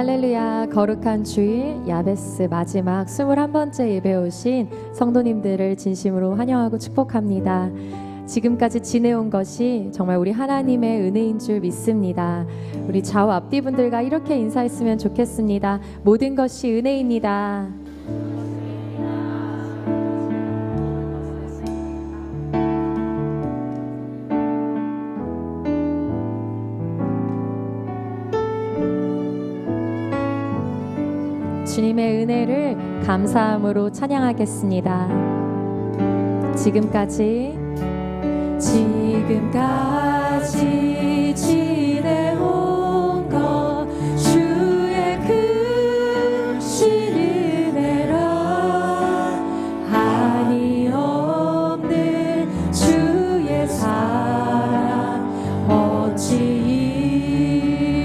할렐루야. 거룩한 주일 야베스 마지막 21번째 예배 오신 성도님들을 진심으로 환영하고 축복합니다. 지금까지 지내온 것이 정말 우리 하나님의 은혜인 줄 믿습니다. 우리 좌우 앞뒤 분들과 이렇게 인사했으면 좋겠습니다. 모든 것이 은혜입니다. 주님의 은혜를 감사함으로 찬양하겠습니다. 지금까지 지내온 것 주의 크신 은혜라 한이 없는 주의 사랑 어찌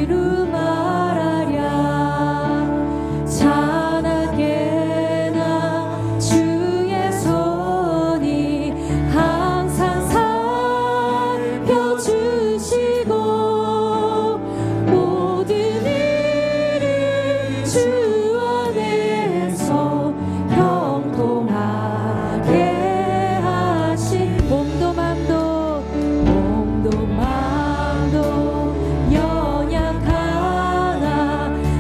이루 말하랴 찬하게나 주의 손이 항상 살펴주시고 모든 일을 주 안에서 형통하게 하신 몸도 맘도 연약하나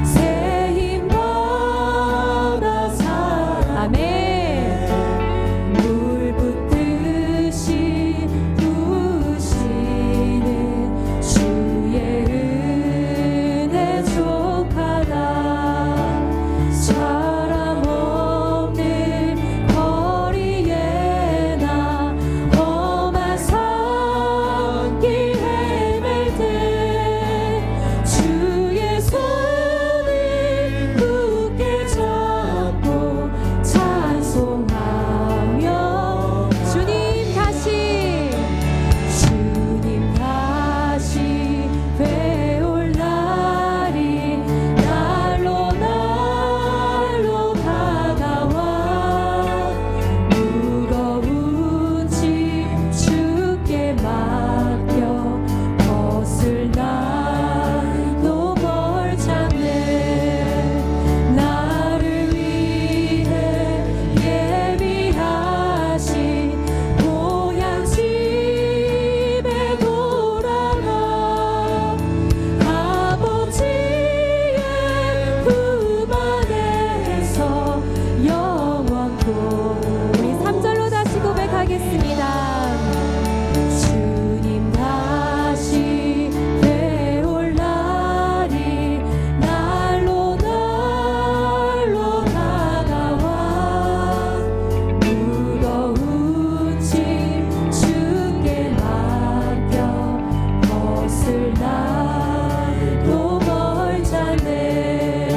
새 힘 받아 살아 아멘. 물 붓듯이 부으시는 주의 은혜 족하다 사람 없는 거리에 나 험한 산길 헤맬 때 주의 손을 굳게 잡고 찬송하며 주님 다시 배울 날이 날로 다가와 무거운 짐 주께 맡겨 벗을 날도 뭘 찾네 나를 위해 예비하신 고향 집에 돌아가 아버지의 품 안에서 영원토록 우리 3절로 다시 고백하겠습니다. 주님 다시 배울 날이 날로 다가와 무거운 짐 주께 맡겨 벗을 날도 멀 찾네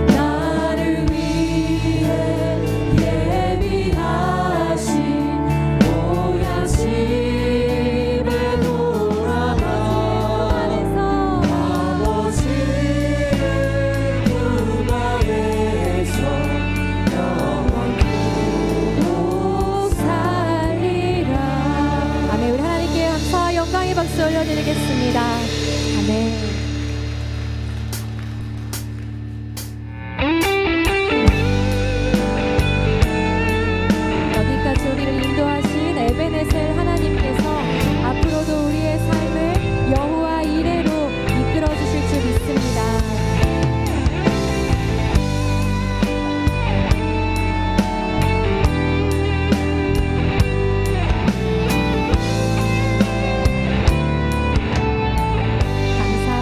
나를 위해 예비하신 고향 집에 돌아가 아버지의 품 안에서 영원토록 살리라. 아멘. 우리 하나님께 감사와 영광의 박수 올려드리겠습니다. 아멘. 여기까지 우리를 인도하신 에베네셀 하나님께서 앞으로도 우리의 삶을 여호와 이레로 이끌어 주실 줄 믿습니다. 감사합니다.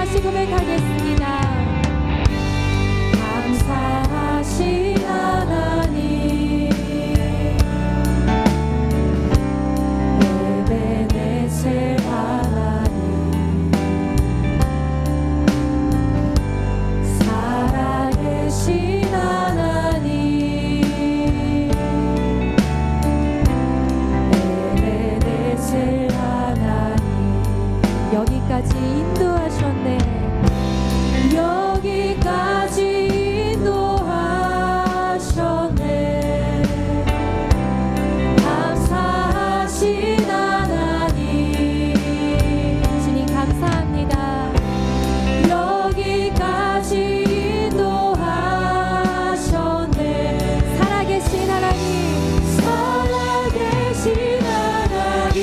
다시 고백하겠습니다. 감사하신 하나님, 에베네셀 하나님, 살아계신 하나님, 에베네셀 하나님, 여기까지 인도하셨네. 여기까지 인도하셨네. 감사하신 하나님, 주님 감사합니다. 여기까지 인도하셨네. 살아계신 하나님, 살아계신 하나님,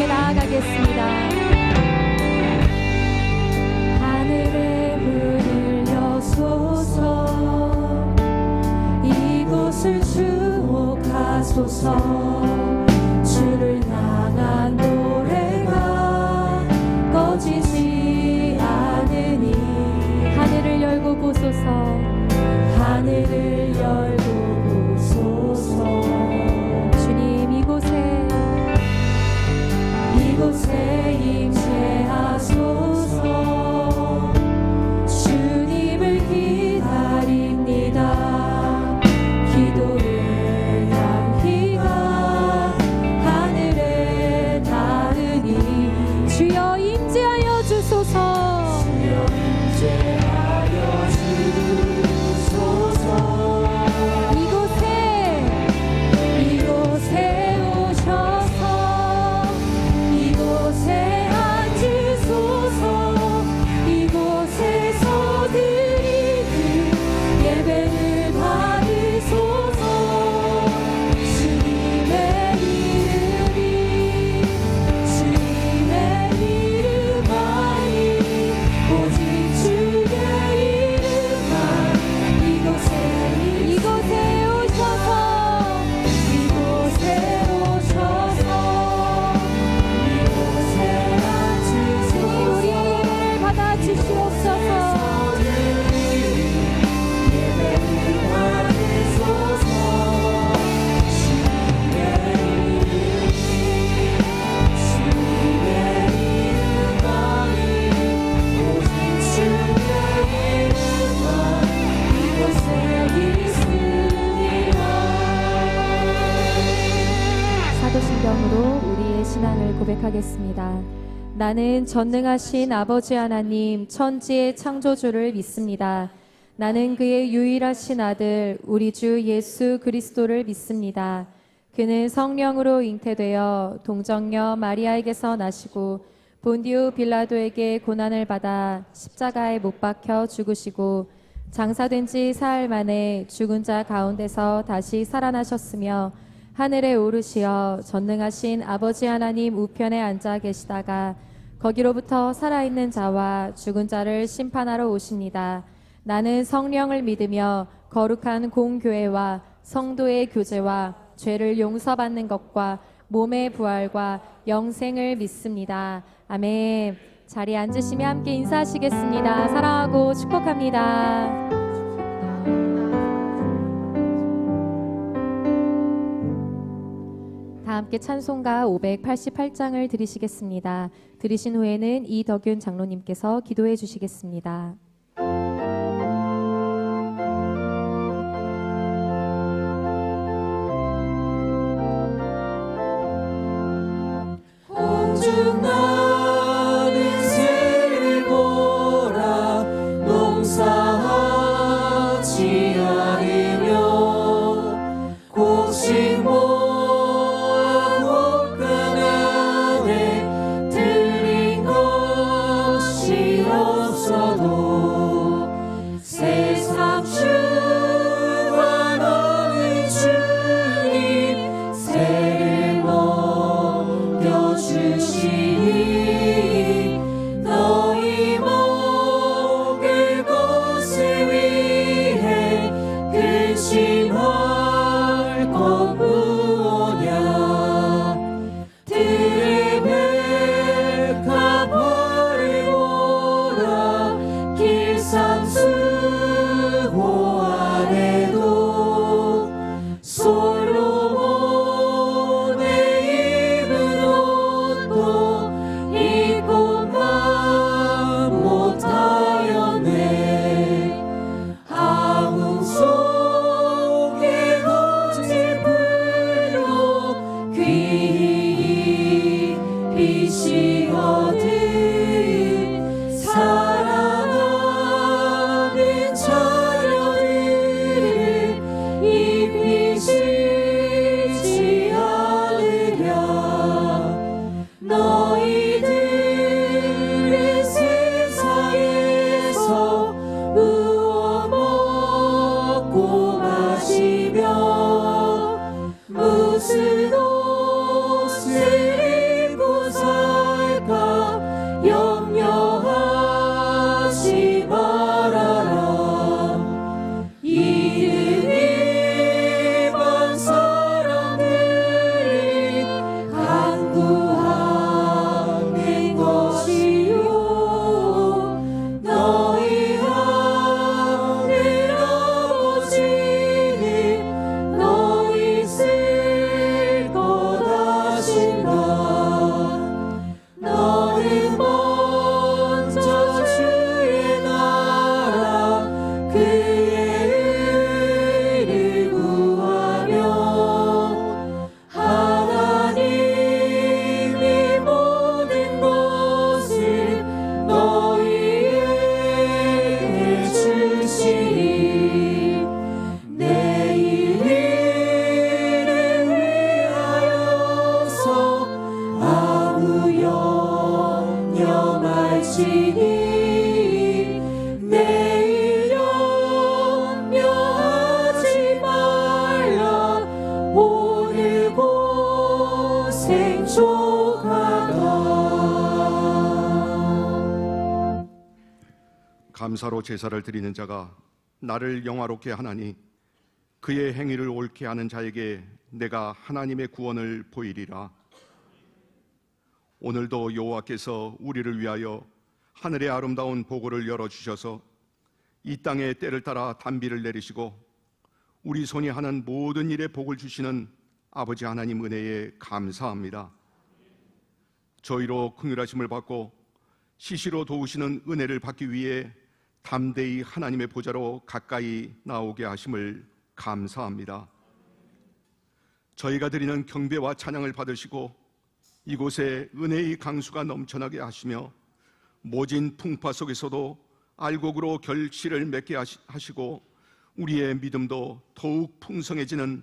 나아가겠습니다. 하늘의 문을 여소서, 이곳을 주목하소서. 주를 향한 노래가 꺼지지 않으니 하늘을 열고 보소서. 하늘을 열고 보소서. 주님 이곳에 임재하소서. 주님을 기다립니다. 기도를 향히 마음으로 우리의 신앙을 고백하겠습니다. 나는 전능하신 아버지 하나님 천지의 창조주를 믿습니다. 나는 그의 유일하신 아들 우리 주 예수 그리스도를 믿습니다. 그는 성령으로 잉태되어 동정녀 마리아에게서 나시고 본디오 빌라도에게 고난을 받아 십자가에 못 박혀 죽으시고 장사된 지 사흘 만에 죽은 자 가운데서 다시 살아나셨으며 하늘에 오르시어 전능하신 아버지 하나님 우편에 앉아 계시다가 거기로부터 살아있는 자와 죽은 자를 심판하러 오십니다. 나는 성령을 믿으며 거룩한 공교회와 성도의 교제와 죄를 용서받는 것과 몸의 부활과 영생을 믿습니다. 아멘. 자리에 앉으시며 함께 인사하시겠습니다. 사랑하고 축복합니다. 다 함께 찬송가 588장을 드리시겠습니다. 드리신 후에는 이덕윤 장로님께서 기도해 주시겠습니다. 온중 나는 새를 보라 농사하지 않으며 곡식 모아 곳간 안에 들인 것이 없어도 세상 주관하는 주님 새를 주시니 너희 먹을 것을 위해 근심할 것 무엇냐 들의 백합화를 보라 길상수호 안에도 솔로몬의 입은 옷도 입고만 못하였네 아웅 속에 거칠 불도 귀히 비시거든 사랑하는 자녀들을 입히시지 않으랴 너희들은 세상에서 우어 먹고 마시며 무슨 옷을 입고 살까 염려하지 말아라 이른 일반 사람들이 간구하는 것이요 너희 하늘 아버지는 너희 쓸 것 아신다 너는 먼저 주의 나라 그의 의를 구하며 하나님이 모든 것을 너희에게 주시리 내일 일을 위하여서 아무 염려말지니 내일 염려하지 말라 오늘 고생 족하다 감사로 제사를 드리는 자가 나를 영화롭게 하나니 그의 행위를 옳게 하는 자에게 내가 하나님의 구원을 보이리라. 오늘도 여호와께서 우리를 위하여 하늘의 아름다운 보고를 열어주셔서 이 땅에 때를 따라 단비를 내리시고 우리 손이 하는 모든 일에 복을 주시는 아버지 하나님 은혜에 감사합니다. 저희로 긍휼하심을 받고 시시로 도우시는 은혜를 받기 위해 담대히 하나님의 보좌로 가까이 나오게 하심을 감사합니다. 저희가 드리는 경배와 찬양을 받으시고 이곳에 은혜의 강수가 넘쳐나게 하시며 모진 풍파 속에서도 알곡으로 결실을 맺게 하시고 우리의 믿음도 더욱 풍성해지는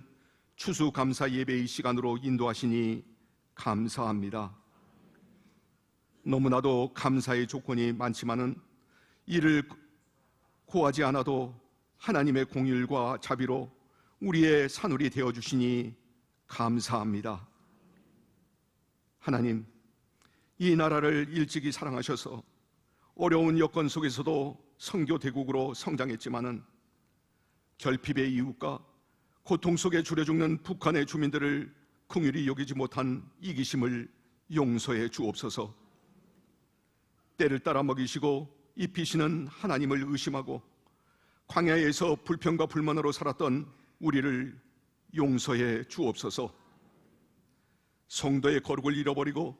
추수감사 예배의 시간으로 인도하시니 감사합니다. 너무나도 감사의 조건이 많지만은 이를 고하지 않아도 하나님의 공율과 자비로 우리의 산울이 되어주시니 감사합니다. 하나님, 이 나라를 일찍이 사랑하셔서 어려운 여건 속에서도 선교 대국으로 성장했지만은 결핍의 이웃과 고통 속에 줄여 죽는 북한의 주민들을 긍휼히 여기지 못한 이기심을 용서해 주옵소서. 때를 따라 먹이시고 입히시는 하나님을 의심하고 광야에서 불평과 불만으로 살았던 우리를 용서해 주옵소서. 성도의 거룩을 잃어버리고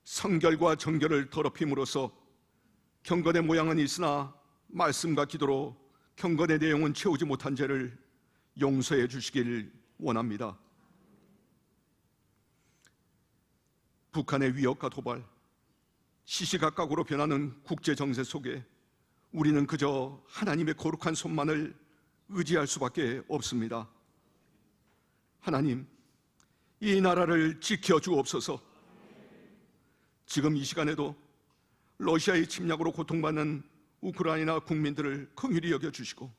성결과 정결을 더럽힘으로써 경건의 모양은 있으나 말씀과 기도로 경건의 내용은 채우지 못한 죄를 용서해 주시길 원합니다. 북한의 위협과 도발, 시시각각으로 변하는 국제 정세 속에 우리는 그저 하나님의 거룩한 손만을 의지할 수밖에 없습니다. 하나님, 이 나라를 지켜주옵소서. 지금 이 시간에도 러시아의 침략으로 고통받는 우크라이나 국민들을 긍휼히 여겨주시고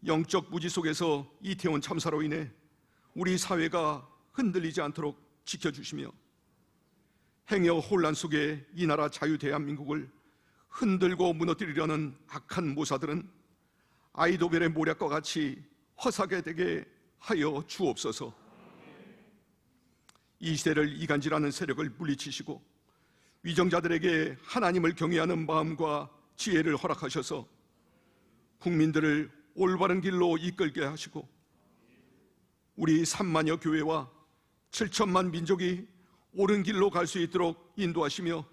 영적 무지 속에서 이태원 참사로 인해 우리 사회가 흔들리지 않도록 지켜주시며 행여 혼란 속에 이 나라 자유 대한민국을 흔들고 무너뜨리려는 악한 모사들은 아이도벨의 모략과 같이 허사게 되게 하여 주옵소서. 이 시대를 이간질하는 세력을 물리치시고 위정자들에게 하나님을 경외하는 마음과 지혜를 허락하셔서 국민들을 올바른 길로 이끌게 하시고 우리 3만여 교회와 7천만 민족이 옳은 길로 갈 수 있도록 인도하시며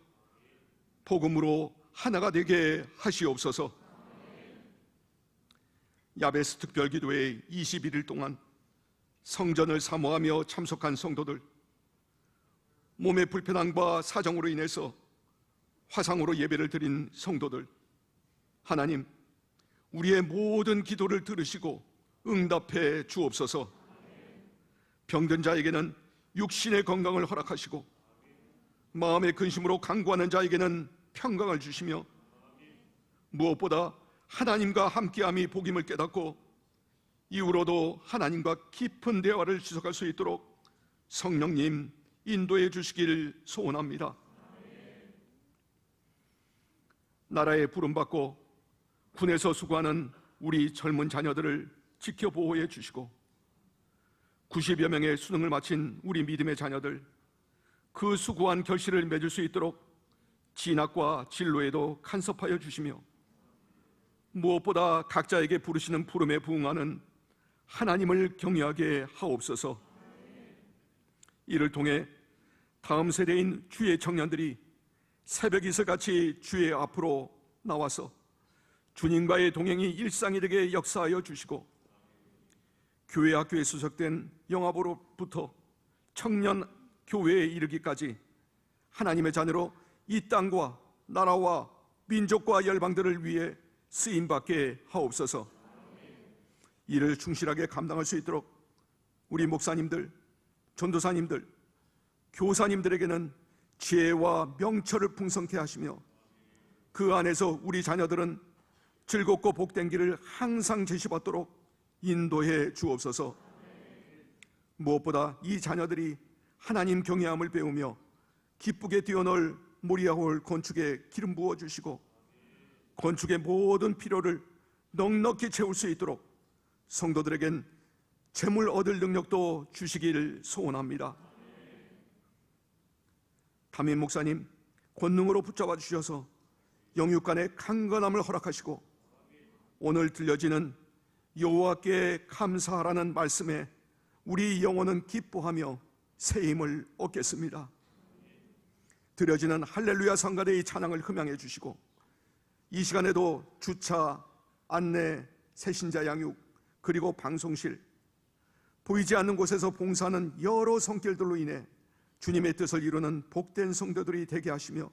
복음으로 하나가 되게 하시옵소서. 야베스 특별기도회 21일 동안 성전을 사모하며 참석한 성도들, 몸의 불편함과 사정으로 인해서 화상으로 예배를 드린 성도들, 하나님, 우리의 모든 기도를 들으시고 응답해 주옵소서. 병든 자에게는 육신의 건강을 허락하시고 마음의 근심으로 간구하는 자에게는 평강을 주시며 무엇보다 하나님과 함께함이 복임을 깨닫고 이후로도 하나님과 깊은 대화를 지속할 수 있도록 성령님 인도해 주시길 소원합니다. 나라에 부름받고 군에서 수고하는 우리 젊은 자녀들을 지켜보호해 주시고 90여 명의 수능을 마친 우리 믿음의 자녀들, 그 수고한 결실을 맺을 수 있도록 진학과 진로에도 간섭하여 주시며 무엇보다 각자에게 부르시는 부름에 부응하는 하나님을 경외하게 하옵소서. 이를 통해 다음 세대인 주의 청년들이 새벽 이슬같이 주의 앞으로 나와서 주님과의 동행이 일상이 되게 역사하여 주시고 교회 학교에 수석된 영아부로부터 청년 교회에 이르기까지 하나님의 자녀로 이 땅과 나라와 민족과 열방들을 위해 쓰임받게 하옵소서. 이를 충실하게 감당할 수 있도록 우리 목사님들, 전도사님들, 교사님들에게는 지혜와 명철을 풍성케 하시며 그 안에서 우리 자녀들은 즐겁고 복된 길을 항상 제시받도록 인도해 주옵소서. 무엇보다 이 자녀들이 하나님 경외함을 배우며 기쁘게 뛰어놀 모리아홀 건축에 기름 부어 주시고 건축의 모든 필요를 넉넉히 채울 수 있도록 성도들에겐 재물 얻을 능력도 주시길 소원합니다. 담임 목사님 권능으로 붙잡아 주셔서 영육간의 강건함을 허락하시고 오늘 들려지는 여호와께 감사하라는 말씀에 우리 영혼은 기뻐하며 새 힘을 얻겠습니다. 드려지는 할렐루야 성가대의 찬양을 흠양해 주시고 이 시간에도 주차, 안내, 새신자 양육, 그리고 방송실 보이지 않는 곳에서 봉사하는 여러 손길들로 인해 주님의 뜻을 이루는 복된 성도들이 되게 하시며,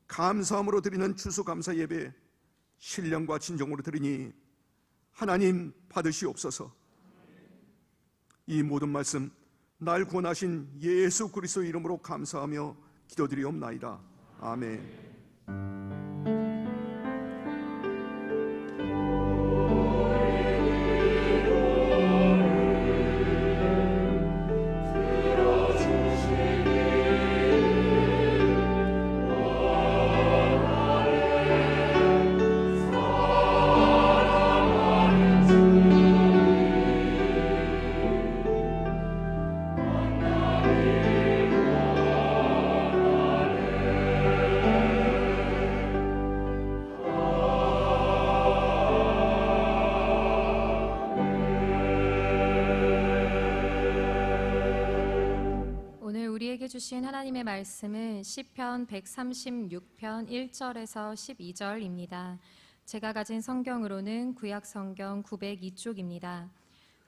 감사함으로 드리는 추수감사 예배 신령과 진정으로 드리니 하나님 받으시옵소서. 이 모든 말씀 날 구원하신 예수 그리스도 이름으로 감사하며 기도드리옵나이다. 아멘. 주신 하나님의 말씀은 시편 136편 1절에서 12절입니다. 제가 가진 성경으로는 구약 성경 902쪽입니다.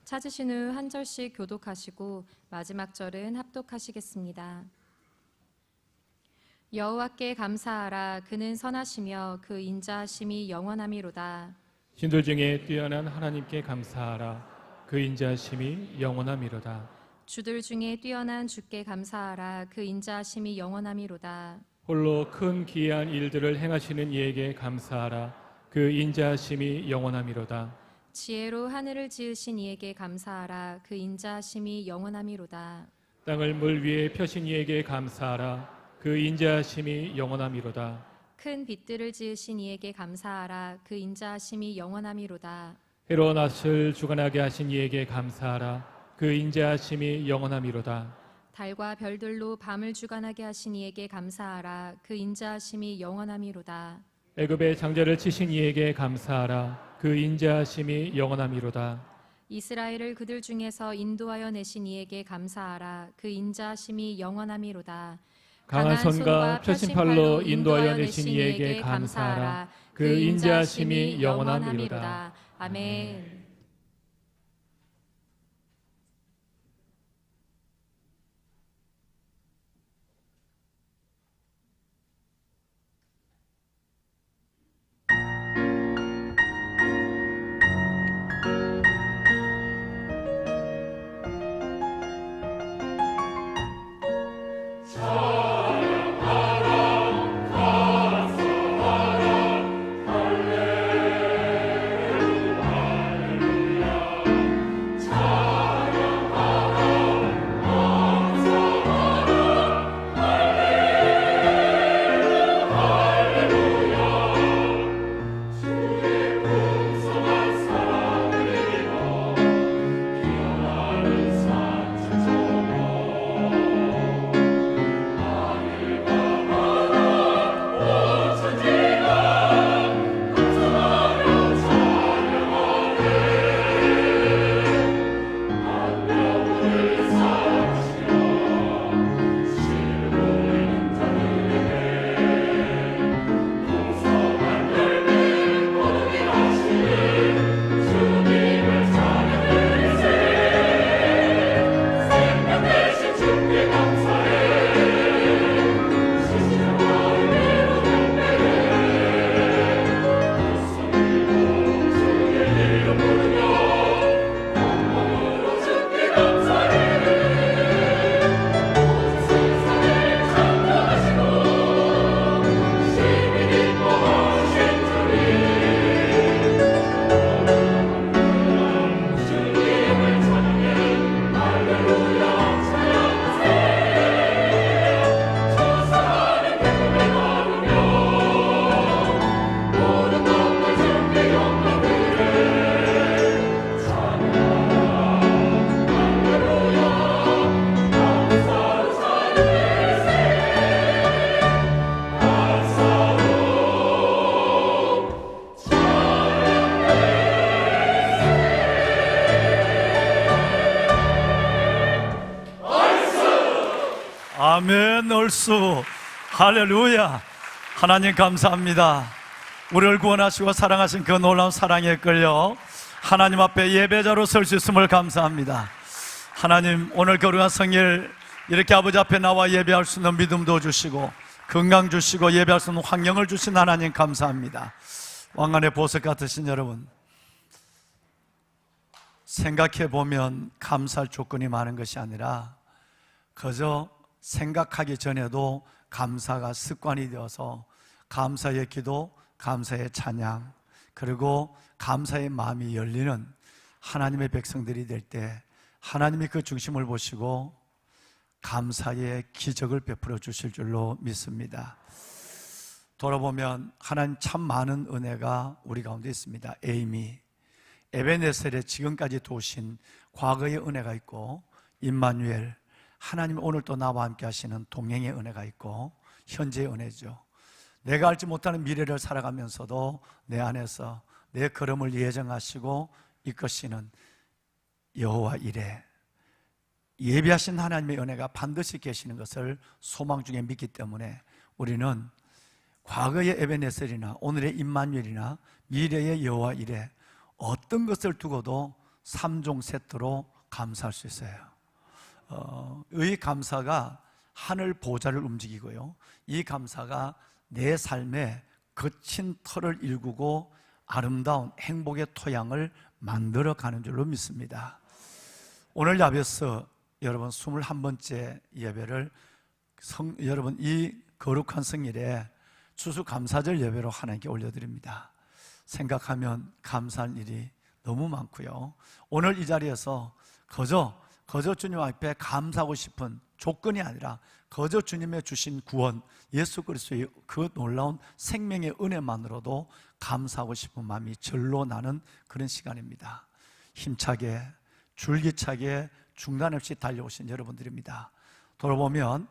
찾으신 후 한 절씩 교독하시고 마지막 절은 합독하시겠습니다. 여호와께 감사하라. 그는 선하시며 그 인자하심이 영원함이로다. 신들 중에 뛰어난 하나님께 감사하라. 그 인자하심이 영원함이로다. 주들 중에 뛰어난 주께 감사하라. 그 인자하심이 영원함이로다. 홀로 큰 기이한 일들을 행하시는 이에게 감사하라. 그 인자하심이 영원함이로다. 지혜로 하늘을 지으신 이에게 감사하라. 그 인자하심이 영원함이로다. 땅을 물 위에 펴신 이에게 감사하라. 그 인자하심이 영원함이로다. 큰 빛들을 지으신 이에게 감사하라. 그 인자하심이 영원함이로다. 해로 낯을 주관하게 하신 이에게 감사하라. 그 인자하심이 영원함이로다. 달과 별들로 밤을 주관하게 하신 이에게 감사하라. 그 인자하심이 영원함이로다. 애굽의 장자를 치신 이에게 감사하라. 그 인자하심이 영원함이로다. 이스라엘을 그들 중에서 인도하여 내신 이에게 감사하라. 그 인자하심이 영원함이로다. 강한 손과 펴신 팔로 인도하여 내신 이에게 감사하라. 그 인자하심이 영원함이로다. 아멘. 아멘. 얼쑤 할렐루야. 하나님 감사합니다. 우리를 구원하시고 사랑하신 그 놀라운 사랑에 끌려 하나님 앞에 예배자로 설 수 있음을 감사합니다. 하나님, 오늘 거룩한 성일 이렇게 아버지 앞에 나와 예배할 수 있는 믿음도 주시고 건강 주시고 예배할 수 있는 환경을 주신 하나님 감사합니다. 왕관의 보석 같으신 여러분, 생각해 보면 감사할 조건이 많은 것이 아니라 그저 생각하기 전에도 감사가 습관이 되어서 감사의 기도, 감사의 찬양, 그리고 감사의 마음이 열리는 하나님의 백성들이 될 때 하나님이 그 중심을 보시고 감사의 기적을 베풀어 주실 줄로 믿습니다. 돌아보면 하나님 참 많은 은혜가 우리 가운데 있습니다. 에이미, 에베네셀에 지금까지 도우신 과거의 은혜가 있고, 임마누엘, 하나님 오늘 또 나와 함께 하시는 동행의 은혜가 있고, 현재의 은혜죠. 내가 알지 못하는 미래를 살아가면서도 내 안에서 내 걸음을 예정하시고 이끄시는 여호와 이레, 예비하신 하나님의 은혜가 반드시 계시는 것을 소망 중에 믿기 때문에 우리는 과거의 에베네셀이나 오늘의 임마누엘이나 미래의 여호와 이레 어떤 것을 두고도 3종 세트로 감사할 수 있어요. 이 감사가 하늘 보좌를 움직이고요, 이 감사가 내 삶에 거친 털을 일구고 아름다운 행복의 토양을 만들어가는 줄로 믿습니다. 오늘 야베스 여러분 21번째 예배를 여러분 이 거룩한 성일에 추수감사절 예배로 하나님께 올려드립니다. 생각하면 감사할 일이 너무 많고요, 오늘 이 자리에서 거저 주님 앞에 감사하고 싶은 조건이 아니라 거저 주님의 주신 구원, 예수 그리스도의 그 놀라운 생명의 은혜만으로도 감사하고 싶은 마음이 절로 나는 그런 시간입니다. 힘차게 줄기차게 중단 없이 달려오신 여러분들입니다. 돌아보면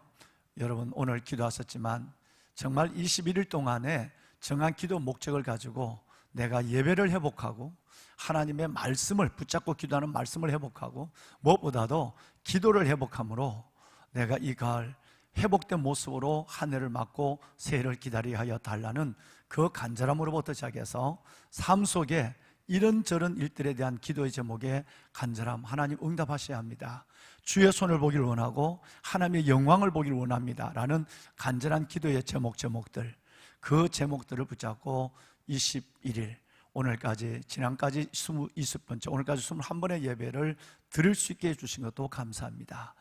여러분 오늘 기도하셨지만 정말 21일 동안에 정한 기도 목적을 가지고 내가 예배를 회복하고 하나님의 말씀을 붙잡고 기도하는 말씀을 회복하고 무엇보다도 기도를 회복함으로 내가 이 가을 회복된 모습으로 한 해를 맞고 새해를 기다리게 하여 달라는 그 간절함으로부터 시작해서 삶 속에 이런저런 일들에 대한 기도의 제목에 간절함, 하나님 응답하셔야 합니다. 주의 손을 보기를 원하고 하나님의 영광을 보기를 원합니다 라는 간절한 기도의 제목들, 그 제목들을 붙잡고 21일 오늘까지, 지난까지 20번째, 오늘까지 21번의 예배를 드릴 수 있게 해주신 것도 감사합니다.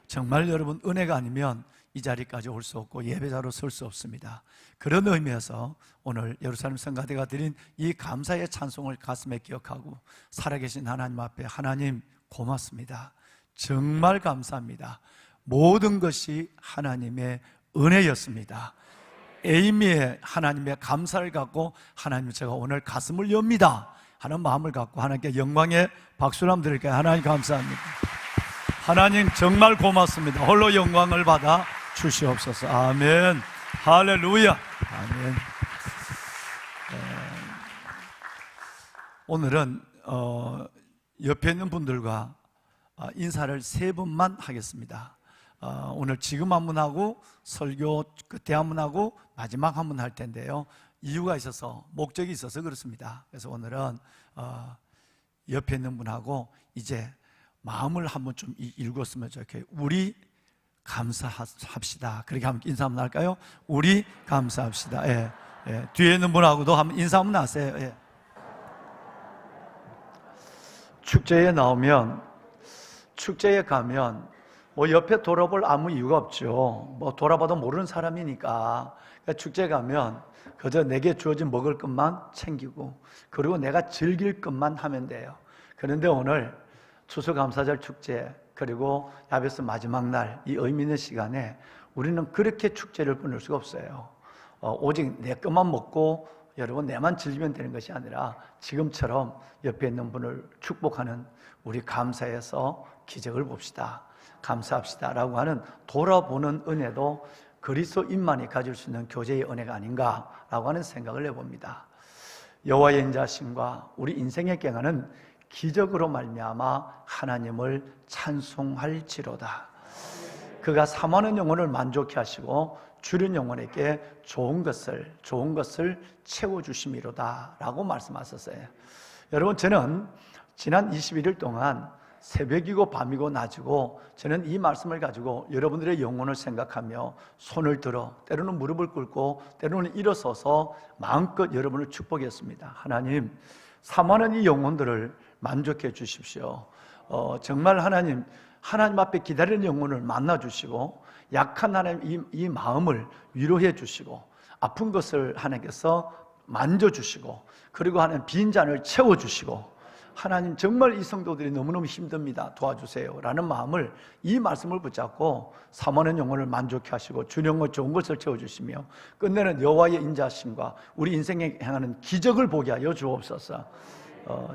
정말 여러분 은혜가 아니면 이 자리까지 올 수 없고 예배자로 설 수 없습니다. 그런 의미에서 오늘 예루살렘 성가대가 드린 이 감사의 찬송을 가슴에 기억하고 살아계신 하나님 앞에 하나님 고맙습니다. 정말 감사합니다. 모든 것이 하나님의 은혜였습니다. 에이미의 하나님의 감사를 갖고 하나님 제가 오늘 가슴을 엽니다 하는 마음을 갖고 하나님께 영광의 박수를 한번 드릴까요? 하나님 감사합니다. 하나님 정말 고맙습니다. 홀로 영광을 받아 주시옵소서. 아멘. 할렐루야. 아멘. 오늘은 옆에 있는 분들과 인사를 3번만 하겠습니다. 오늘 지금 한 번 하고 설교 끝에 한 번 하고 마지막 한 번 할 텐데요, 이유가 있어서, 목적이 있어서 그렇습니다. 그래서 오늘은 옆에 있는 분하고 이제 마음을 한번 좀 읽었으면 좋겠어요. 우리 감사합시다. 그렇게 한번 인사 한번 할까요? 우리 감사합시다. 예, 예. 뒤에 있는 분하고도 한번 인사 한번 하세요. 예. 축제에 나오면, 축제에 가면 뭐 옆에 돌아볼 아무 이유가 없죠. 뭐 돌아봐도 모르는 사람이니까. 그러니까 축제 가면 그저 내게 주어진 먹을 것만 챙기고 그리고 내가 즐길 것만 하면 돼요. 그런데 오늘 추수감사절 축제 그리고 야베스 마지막 날 이 의미 있는 시간에 우리는 그렇게 축제를 보낼 수가 없어요. 오직 내 것만 먹고 여러분 내만 즐기면 되는 것이 아니라 지금처럼 옆에 있는 분을 축복하는 우리 감사해서 기적을 봅시다, 감사합시다 라고 하는 돌아보는 은혜도 그리스도인만이 가질 수 있는 교제의 은혜가 아닌가라고 하는 생각을 해봅니다. 여호와의 인자하심과 우리 인생의 경하는 기적으로 말미암아 하나님을 찬송할지로다. 그가 사모하는 영혼을 만족케 하시고 주린 영혼에게 좋은 것을 채워주심이로다 라고 말씀하셨어요. 여러분, 저는 지난 21일 동안 새벽이고 밤이고 낮이고 저는 이 말씀을 가지고 여러분들의 영혼을 생각하며 손을 들어 때로는 무릎을 꿇고 때로는 일어서서 마음껏 여러분을 축복했습니다. 하나님, 사모하는 이 영혼들을 만족해 주십시오. 정말 하나님 앞에 기다리는 영혼을 만나 주시고 약한 하나님 이 마음을 위로해 주시고 아픈 것을 하나님께서 만져주시고 그리고 하나님 빈 잔을 채워주시고 하나님 정말 이 성도들이 너무너무 힘듭니다. 도와주세요 라는 마음을 이 말씀을 붙잡고 사모하는 영혼을 만족해 하시고 주님과 좋은 것을 채워주시며 끝내는 여호와의 인자하심과 우리 인생에 행하는 기적을 보게 하여 주옵소서.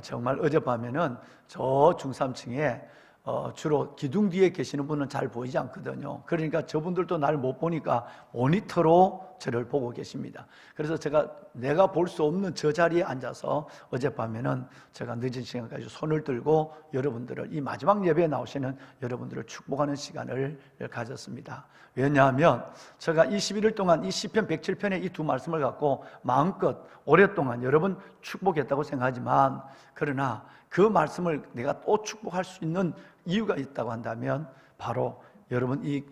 정말 어젯밤에는 저 중삼층에 주로 기둥 뒤에 계시는 분은 잘 보이지 않거든요. 그러니까 저분들도 날 못 보니까 모니터로 저를 보고 계십니다. 그래서 내가 볼 수 없는 저 자리에 앉아서 어젯밤에는 제가 늦은 시간까지 손을 들고 여러분들을, 이 마지막 예배에 나오시는 여러분들을 축복하는 시간을 가졌습니다. 왜냐하면 제가 21일 동안 이 시편 107편의 이 두 말씀을 갖고 마음껏 오랫동안 여러분 축복했다고 생각하지만, 그러나 그 말씀을 내가 또 축복할 수 있는 이유가 있다고 한다면 바로 여러분 이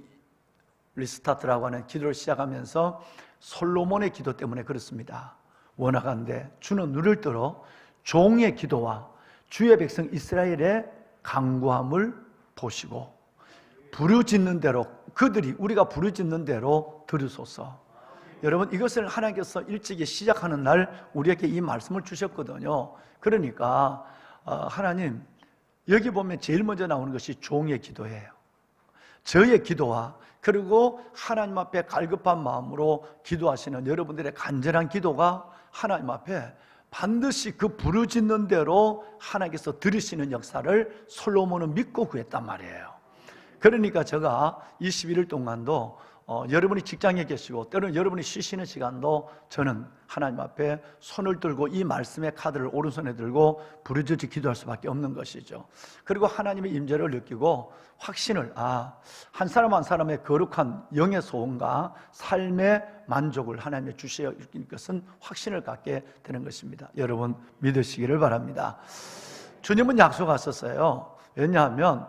리스타트라고 하는 기도를 시작하면서 솔로몬의 기도 때문에 그렇습니다. 원하건대 주는 눈을 들어 종의 기도와 주의 백성 이스라엘의 간구함을 보시고 부르짖는 대로 우리가 부르짖는 대로 들으소서. 여러분, 이것을 하나님께서 일찍이 시작하는 날 우리에게 이 말씀을 주셨거든요. 그러니까 하나님, 여기 보면 제일 먼저 나오는 것이 종의 기도예요. 저의 기도와 그리고 하나님 앞에 갈급한 마음으로 기도하시는 여러분들의 간절한 기도가 하나님 앞에 반드시 그 부르짖는 대로 하나님께서 들으시는 역사를 솔로몬은 믿고 구했단 말이에요. 그러니까 제가 21일 동안도 여러분이 직장에 계시고 때로는 여러분이 쉬시는 시간도 저는 하나님 앞에 손을 들고 이 말씀의 카드를 오른손에 들고 부르짖어 기도할 수밖에 없는 것이죠. 그리고 하나님의 임재를 느끼고 확신을, 한 사람 한 사람의 거룩한 영의 소원과 삶의 만족을 하나님이 주셔야 할 것은 확신을 갖게 되는 것입니다. 여러분 믿으시기를 바랍니다. 주님은 약속하셨어요. 왜냐하면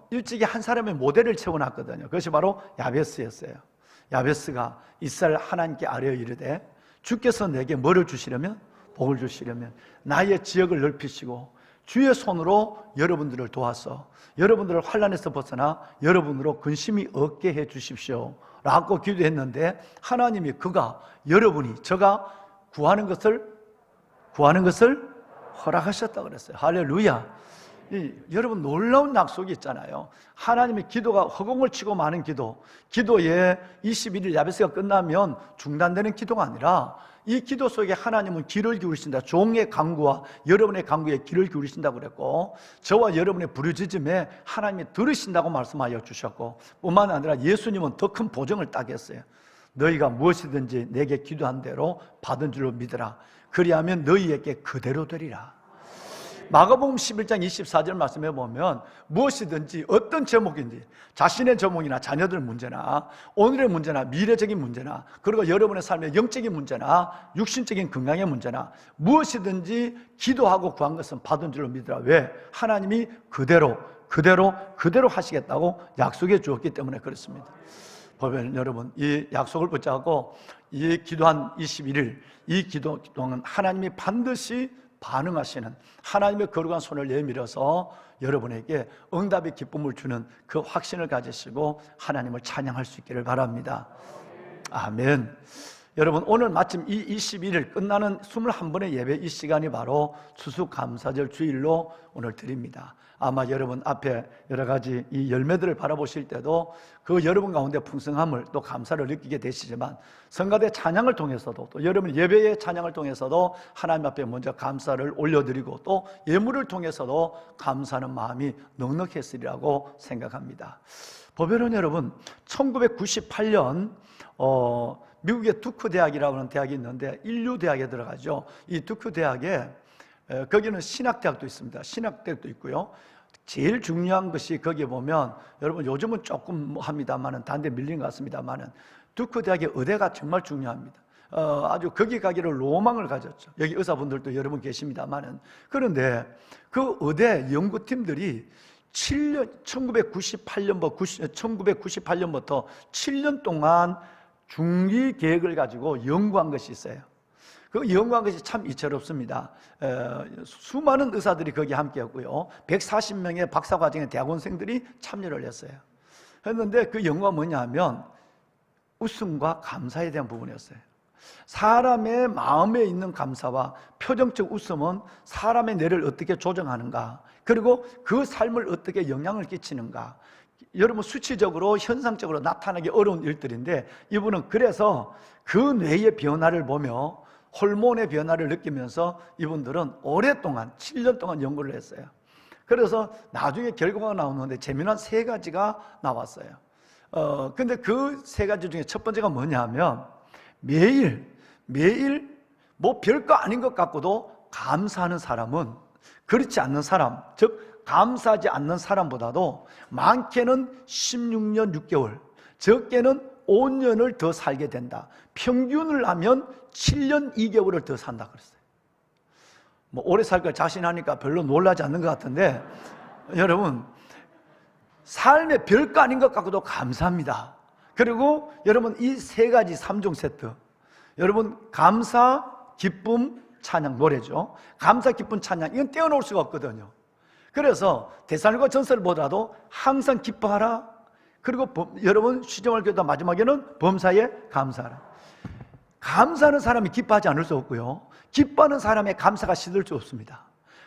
일찍이 한 사람의 모델을 채워놨거든요. 그것이 바로 야베스였어요. 야베스가 이스라엘 하나님께 아뢰어 이르되 주께서 내게 뭐를 주시려면? 복을 주시려면 나의 지역을 넓히시고 주의 손으로 여러분들을 도와서 여러분들을 환난에서 벗어나 여러분으로 근심이 없게 해 주십시오 라고 기도했는데, 하나님이 여러분이 제가 구하는 것을 허락하셨다고 그랬어요. 할렐루야. 여러분 놀라운 약속이 있잖아요. 하나님의 기도가 허공을 치고 마는 기도에 21일 야베스가 끝나면 중단되는 기도가 아니라 이 기도 속에 하나님은 귀를 기울이신다. 종의 간구와 여러분의 간구에 귀를 기울이신다고 그랬고, 저와 여러분의 부르짖음에 하나님이 들으신다고 말씀하여 주셨고, 뿐만 아니라 예수님은 더 큰 보증을 따겠어요. 너희가 무엇이든지 내게 기도한 대로 받은 줄로 믿으라. 그리하면 너희에게 그대로 되리라. 마가복음 11장 24절 말씀해 보면 무엇이든지 어떤 제목인지, 자신의 제목이나 자녀들 문제나 오늘의 문제나 미래적인 문제나 그리고 여러분의 삶의 영적인 문제나 육신적인 건강의 문제나 무엇이든지 기도하고 구한 것은 받은 줄로 믿으라. 왜? 하나님이 그대로 하시겠다고 약속해 주었기 때문에 그렇습니다. 보면 여러분 이 약속을 붙잡고 이 기도한 21일 이 기도 동안 하나님이 반드시 반응하시는 하나님의 거룩한 손을 내밀어서 여러분에게 응답의 기쁨을 주는 그 확신을 가지시고 하나님을 찬양할 수 있기를 바랍니다. 아멘. 여러분, 오늘 마침 이 21일 끝나는 21번의 예배 이 시간이 바로 추수감사절 주일로 오늘 드립니다. 아마 여러분 앞에 여러 가지 이 열매들을 바라보실 때도 그 여러분 가운데 풍성함을 또 감사를 느끼게 되시지만, 성가대 찬양을 통해서도 또 여러분 예배의 찬양을 통해서도 하나님 앞에 먼저 감사를 올려드리고 또 예물을 통해서도 감사하는 마음이 넉넉했으리라고 생각합니다. 보면은 여러분 1998년 미국의 두크 대학이라고 하는 대학이 있는데 인류 대학에 들어가죠. 이 두크 대학에 거기는 신학대학도 있습니다. 신학대학도 있고요. 제일 중요한 것이 거기에 보면 여러분 요즘은 조금 합니다만은 단데 밀린 것 같습니다만은 두크 대학의 의대가 정말 중요합니다. 아주 거기 가기를 로망을 가졌죠. 여기 의사분들도 여러 분 계십니다만은. 그런데 그 의대 연구팀들이 1998년부터 7년 동안 중기 계획을 가지고 연구한 것이 있어요. 그 연구한 것이 참 이채롭습니다. 수많은 의사들이 거기 함께했고요. 140명의 박사과정의 대학원생들이 참여를 했어요. 했는데 그 연구가 뭐냐 하면 웃음과 감사에 대한 부분이었어요. 사람의 마음에 있는 감사와 표정적 웃음은 사람의 뇌를 어떻게 조정하는가, 그리고 그 삶을 어떻게 영향을 끼치는가, 여러분 수치적으로 현상적으로 나타나기 어려운 일들인데, 이분은 그래서 그 뇌의 변화를 보며 호르몬의 변화를 느끼면서 이분들은 오랫동안 7년 동안 연구를 했어요. 그래서 나중에 결과가 나오는데 재미난 3가지가 나왔어요. 근데 그 3가지 중에 첫 번째가 뭐냐 하면 매일 뭐 별거 아닌 것 같고도 감사하는 사람은 그렇지 않는 사람, 즉 감사하지 않는 사람보다도 많게는 16년 6개월, 적게는 5년을 더 살게 된다. 평균을 하면 7년 2개월을 더 산다 그랬어요. 뭐 오래 살 걸 자신하니까 별로 놀라지 않는 것 같은데, 여러분 삶에 별거 아닌 것 같고도 감사합니다. 그리고 여러분 이 3가지 3종 세트, 여러분 감사, 기쁨, 찬양, 노래죠. 감사, 기쁨, 찬양, 이건 떼어놓을 수가 없거든요. 그래서 데살로니가 전서보다도 항상 기뻐하라. 그리고 여러분 시정할 교도 마지막에는 범사에 감사하라. 감사하는 사람이 기뻐하지 않을 수 없고요, 기뻐하는 사람의 감사가 시들 수 없습니다.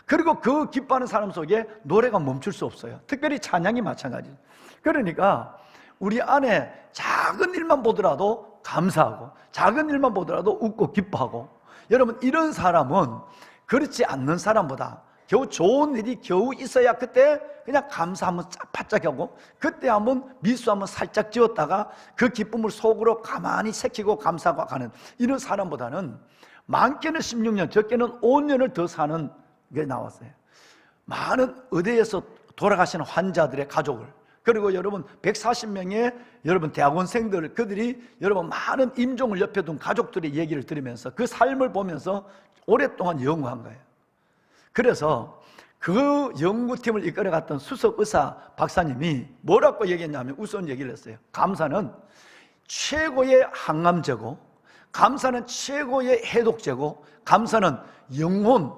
그리고 그 기뻐하는 사람 속에 노래가 멈출 수 없어요. 특별히 찬양이 마찬가지죠. 그러니까 우리 안에 작은 일만 보더라도 감사하고, 작은 일만 보더라도 웃고 기뻐하고, 여러분 이런 사람은 그렇지 않는 사람보다 겨우 좋은 일이 겨우 있어야 그때 그냥 감사 한번 바짝 하고, 그때 한번 미수 한번 살짝 지었다가 그 기쁨을 속으로 가만히 새기고 감사하고 가는 이런 사람보다는 많게는 16년, 적게는 5년을 더 사는 게 나왔어요. 많은 의대에서 돌아가시는 환자들의 가족을, 그리고 여러분 140명의 여러분 대학원생들, 그들이 여러분 많은 임종을 옆에 둔 가족들의 얘기를 들으면서 그 삶을 보면서 오랫동안 연구한 거예요. 그래서 그 연구팀을 이끌어갔던 수석 의사 박사님이 뭐라고 얘기했냐면 우선 얘기를 했어요. 감사는 최고의 항암제고, 감사는 최고의 해독제고, 감사는 영혼,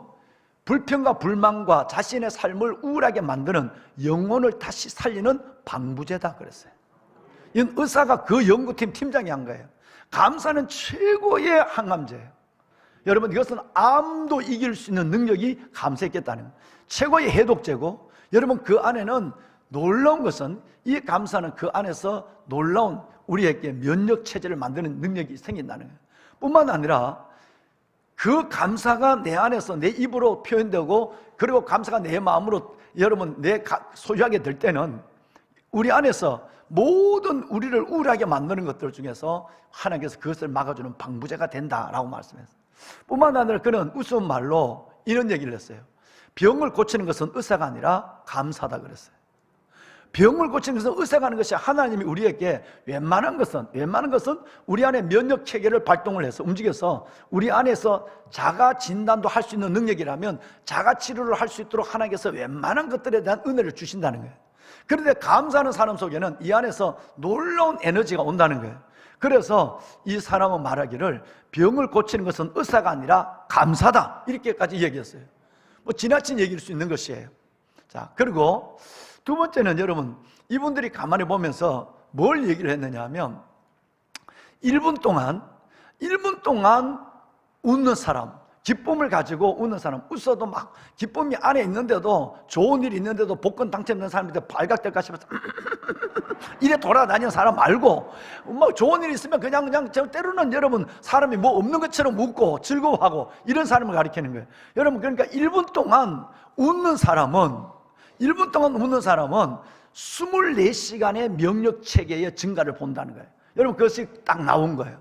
불평과 불만과 자신의 삶을 우울하게 만드는 영혼을 다시 살리는 방부제다 그랬어요. 이건 의사가 그 연구팀 팀장이 한 거예요. 감사는 최고의 항암제예요. 여러분 이것은 암도 이길 수 있는 능력이 감사에 있겠다는 거예요. 최고의 해독제고, 여러분 그 안에는 놀라운 것은 이 감사는 그 안에서 놀라운 우리에게 면역체제를 만드는 능력이 생긴다는 거예요. 뿐만 아니라 그 감사가 내 안에서 내 입으로 표현되고, 그리고 감사가 내 마음으로 여러분 내 소유하게 될 때는 우리 안에서 모든 우리를 우울하게 만드는 것들 중에서 하나님께서 그것을 막아주는 방부제가 된다라고 말씀했어요. 뿐만 아니라 그는 우스운 말로 이런 얘기를 했어요. 병을 고치는 것은 의사가 아니라 감사다 그랬어요. 병을 고치는 것은 의사가 하는 것이, 하나님이 우리에게 웬만한 것은 우리 안에 면역 체계를 발동을 해서 움직여서 우리 안에서 자가 진단도 할 수 있는 능력이라면 자가 치료를 할 수 있도록 하나님께서 웬만한 것들에 대한 은혜를 주신다는 거예요. 그런데 감사하는 사람 속에는 이 안에서 놀라운 에너지가 온다는 거예요. 그래서 이 사람은 말하기를 병을 고치는 것은 의사가 아니라 감사다, 이렇게까지 얘기했어요. 뭐 지나친 얘기일 수 있는 것이에요. 자, 그리고 두 번째는 여러분 이분들이 가만히 보면서 뭘 얘기를 했느냐 하면 1분 동안 웃는 사람, 기쁨을 가지고 웃는 사람, 웃어도 막 기쁨이 안에 있는데도, 좋은 일이 있는데도 복권 당첨된 사람한테 발각될까 싶어서 이래 돌아다니는 사람 말고, 뭐 좋은 일이 있으면 그냥 때로는 여러분 사람이 뭐 없는 것처럼 웃고 즐거워하고 이런 사람을 가리키는 거예요. 여러분 그러니까 1분 동안 웃는 사람은 24시간의 명력 체계의 증가를 본다는 거예요. 여러분 그것이 딱 나온 거예요.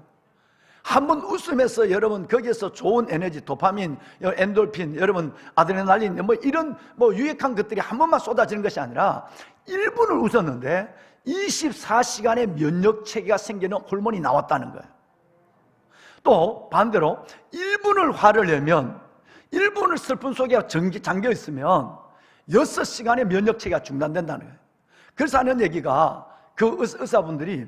한번 웃으면서 여러분 거기에서 좋은 에너지, 도파민, 엔돌핀, 여러분 아드레날린, 뭐 이런 뭐 유익한 것들이 한 번만 쏟아지는 것이 아니라 1분을 웃었는데 24시간의 면역 체계가 생기는 호르몬이 나왔다는 거예요. 또 반대로 1분을 화를 내면 1분을 슬픔 속에 잠겨 있으면 6시간의 면역체계가 중단된다는 거예요. 그래서 하는 얘기가 그 의사분들이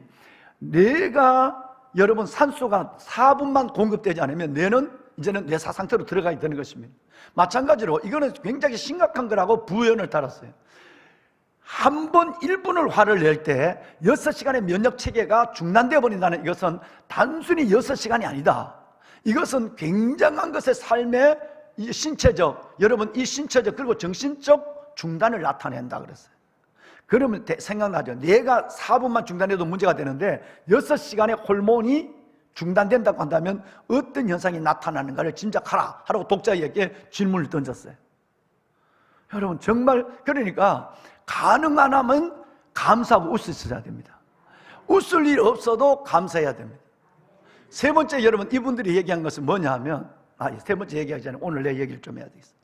뇌가 여러분 산소가 4분만 공급되지 않으면 뇌는 이제는 뇌사 상태로 들어가야 되는 것입니다. 마찬가지로 이거는 굉장히 심각한 거라고 부연을 달았어요. 한 번 1분을 화를 낼 때 6시간의 면역체계가 중단되어 버린다는 이것은 단순히 6시간이 아니다. 이것은 굉장한 것의 삶의 이 신체적, 여러분 이 신체적 그리고 정신적 중단을 나타낸다 그랬어요. 그러면 생각나죠. 뇌가 4분만 중단해도 문제가 되는데 6시간의 호르몬이 중단된다고 한다면 어떤 현상이 나타나는가를 짐작하라 하라고 독자에게 질문을 던졌어요. 여러분 정말 그러니까 가능한 하면 감사하고 웃을 수 있어야 됩니다. 웃을 일 없어도 감사해야 됩니다. 세 번째 여러분 이분들이 얘기한 것은 뭐냐 하면 세 번째 얘기하기 전에 오늘 내 얘기를 좀 해야 되겠어요.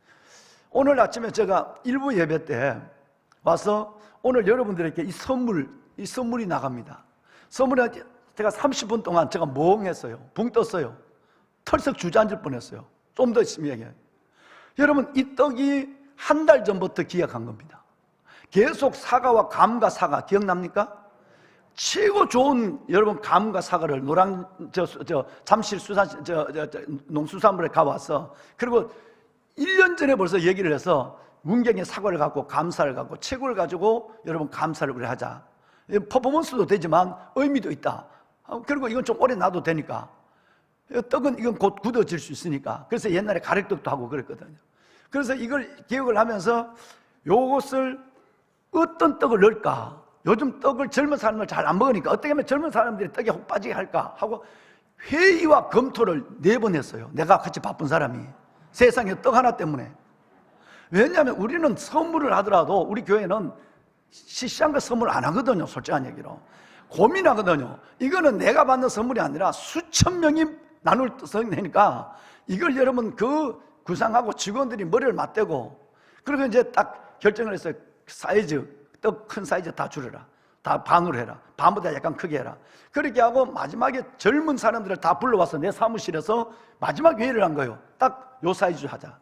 오늘 아침에 제가 일부 예배 때 와서 오늘 여러분들에게 이 선물이 나갑니다. 선물을 제가 30분 동안 제가 멍했어요. 붕 떴어요. 털썩 주저앉을 뻔했어요. 좀 더 있으면 얘기해요. 여러분 이 떡이 한 달 전부터 기약한 겁니다. 계속 사과와 감과 사과 기억납니까? 최고 좋은 여러분 감과 사과를 잠실 농수산물에 가와서 그리고 1년 전에 벌써 얘기를 해서 문경에 사과를 갖고 감사를 갖고 채굴을 가지고 여러분 감사를 우리 하자. 퍼포먼스도 되지만 의미도 있다. 그리고 이건 좀 오래 놔도 되니까 떡은 이건 곧 굳어질 수 있으니까 그래서 옛날에 가래떡도 하고 그랬거든요. 그래서 이걸 기억을 하면서 요것을 어떤 떡을 넣을까? 요즘 떡을 젊은 사람들 잘 안 먹으니까 어떻게 하면 젊은 사람들이 떡에 혹 빠지게 할까? 하고 회의와 검토를 4번 했어요. 내가 같이 바쁜 사람이 세상에 떡 하나 때문에. 왜냐하면 우리는 선물을 하더라도 우리 교회는 시시한 거 선물 안 하거든요. 솔직한 얘기로 고민하거든요. 이거는 내가 받는 선물이 아니라 수천 명이 나눌 선이니까 이걸 여러분 그 구상하고 직원들이 머리를 맞대고 그리고 이제 딱 결정을 했어요. 사이즈 떡 큰 사이즈 다 줄여라. 다 반으로 해라. 반보다 약간 크게 해라. 그렇게 하고 마지막에 젊은 사람들을 다 불러와서 내 사무실에서 마지막 회의를 한 거예요. 딱 요 사이즈 하자.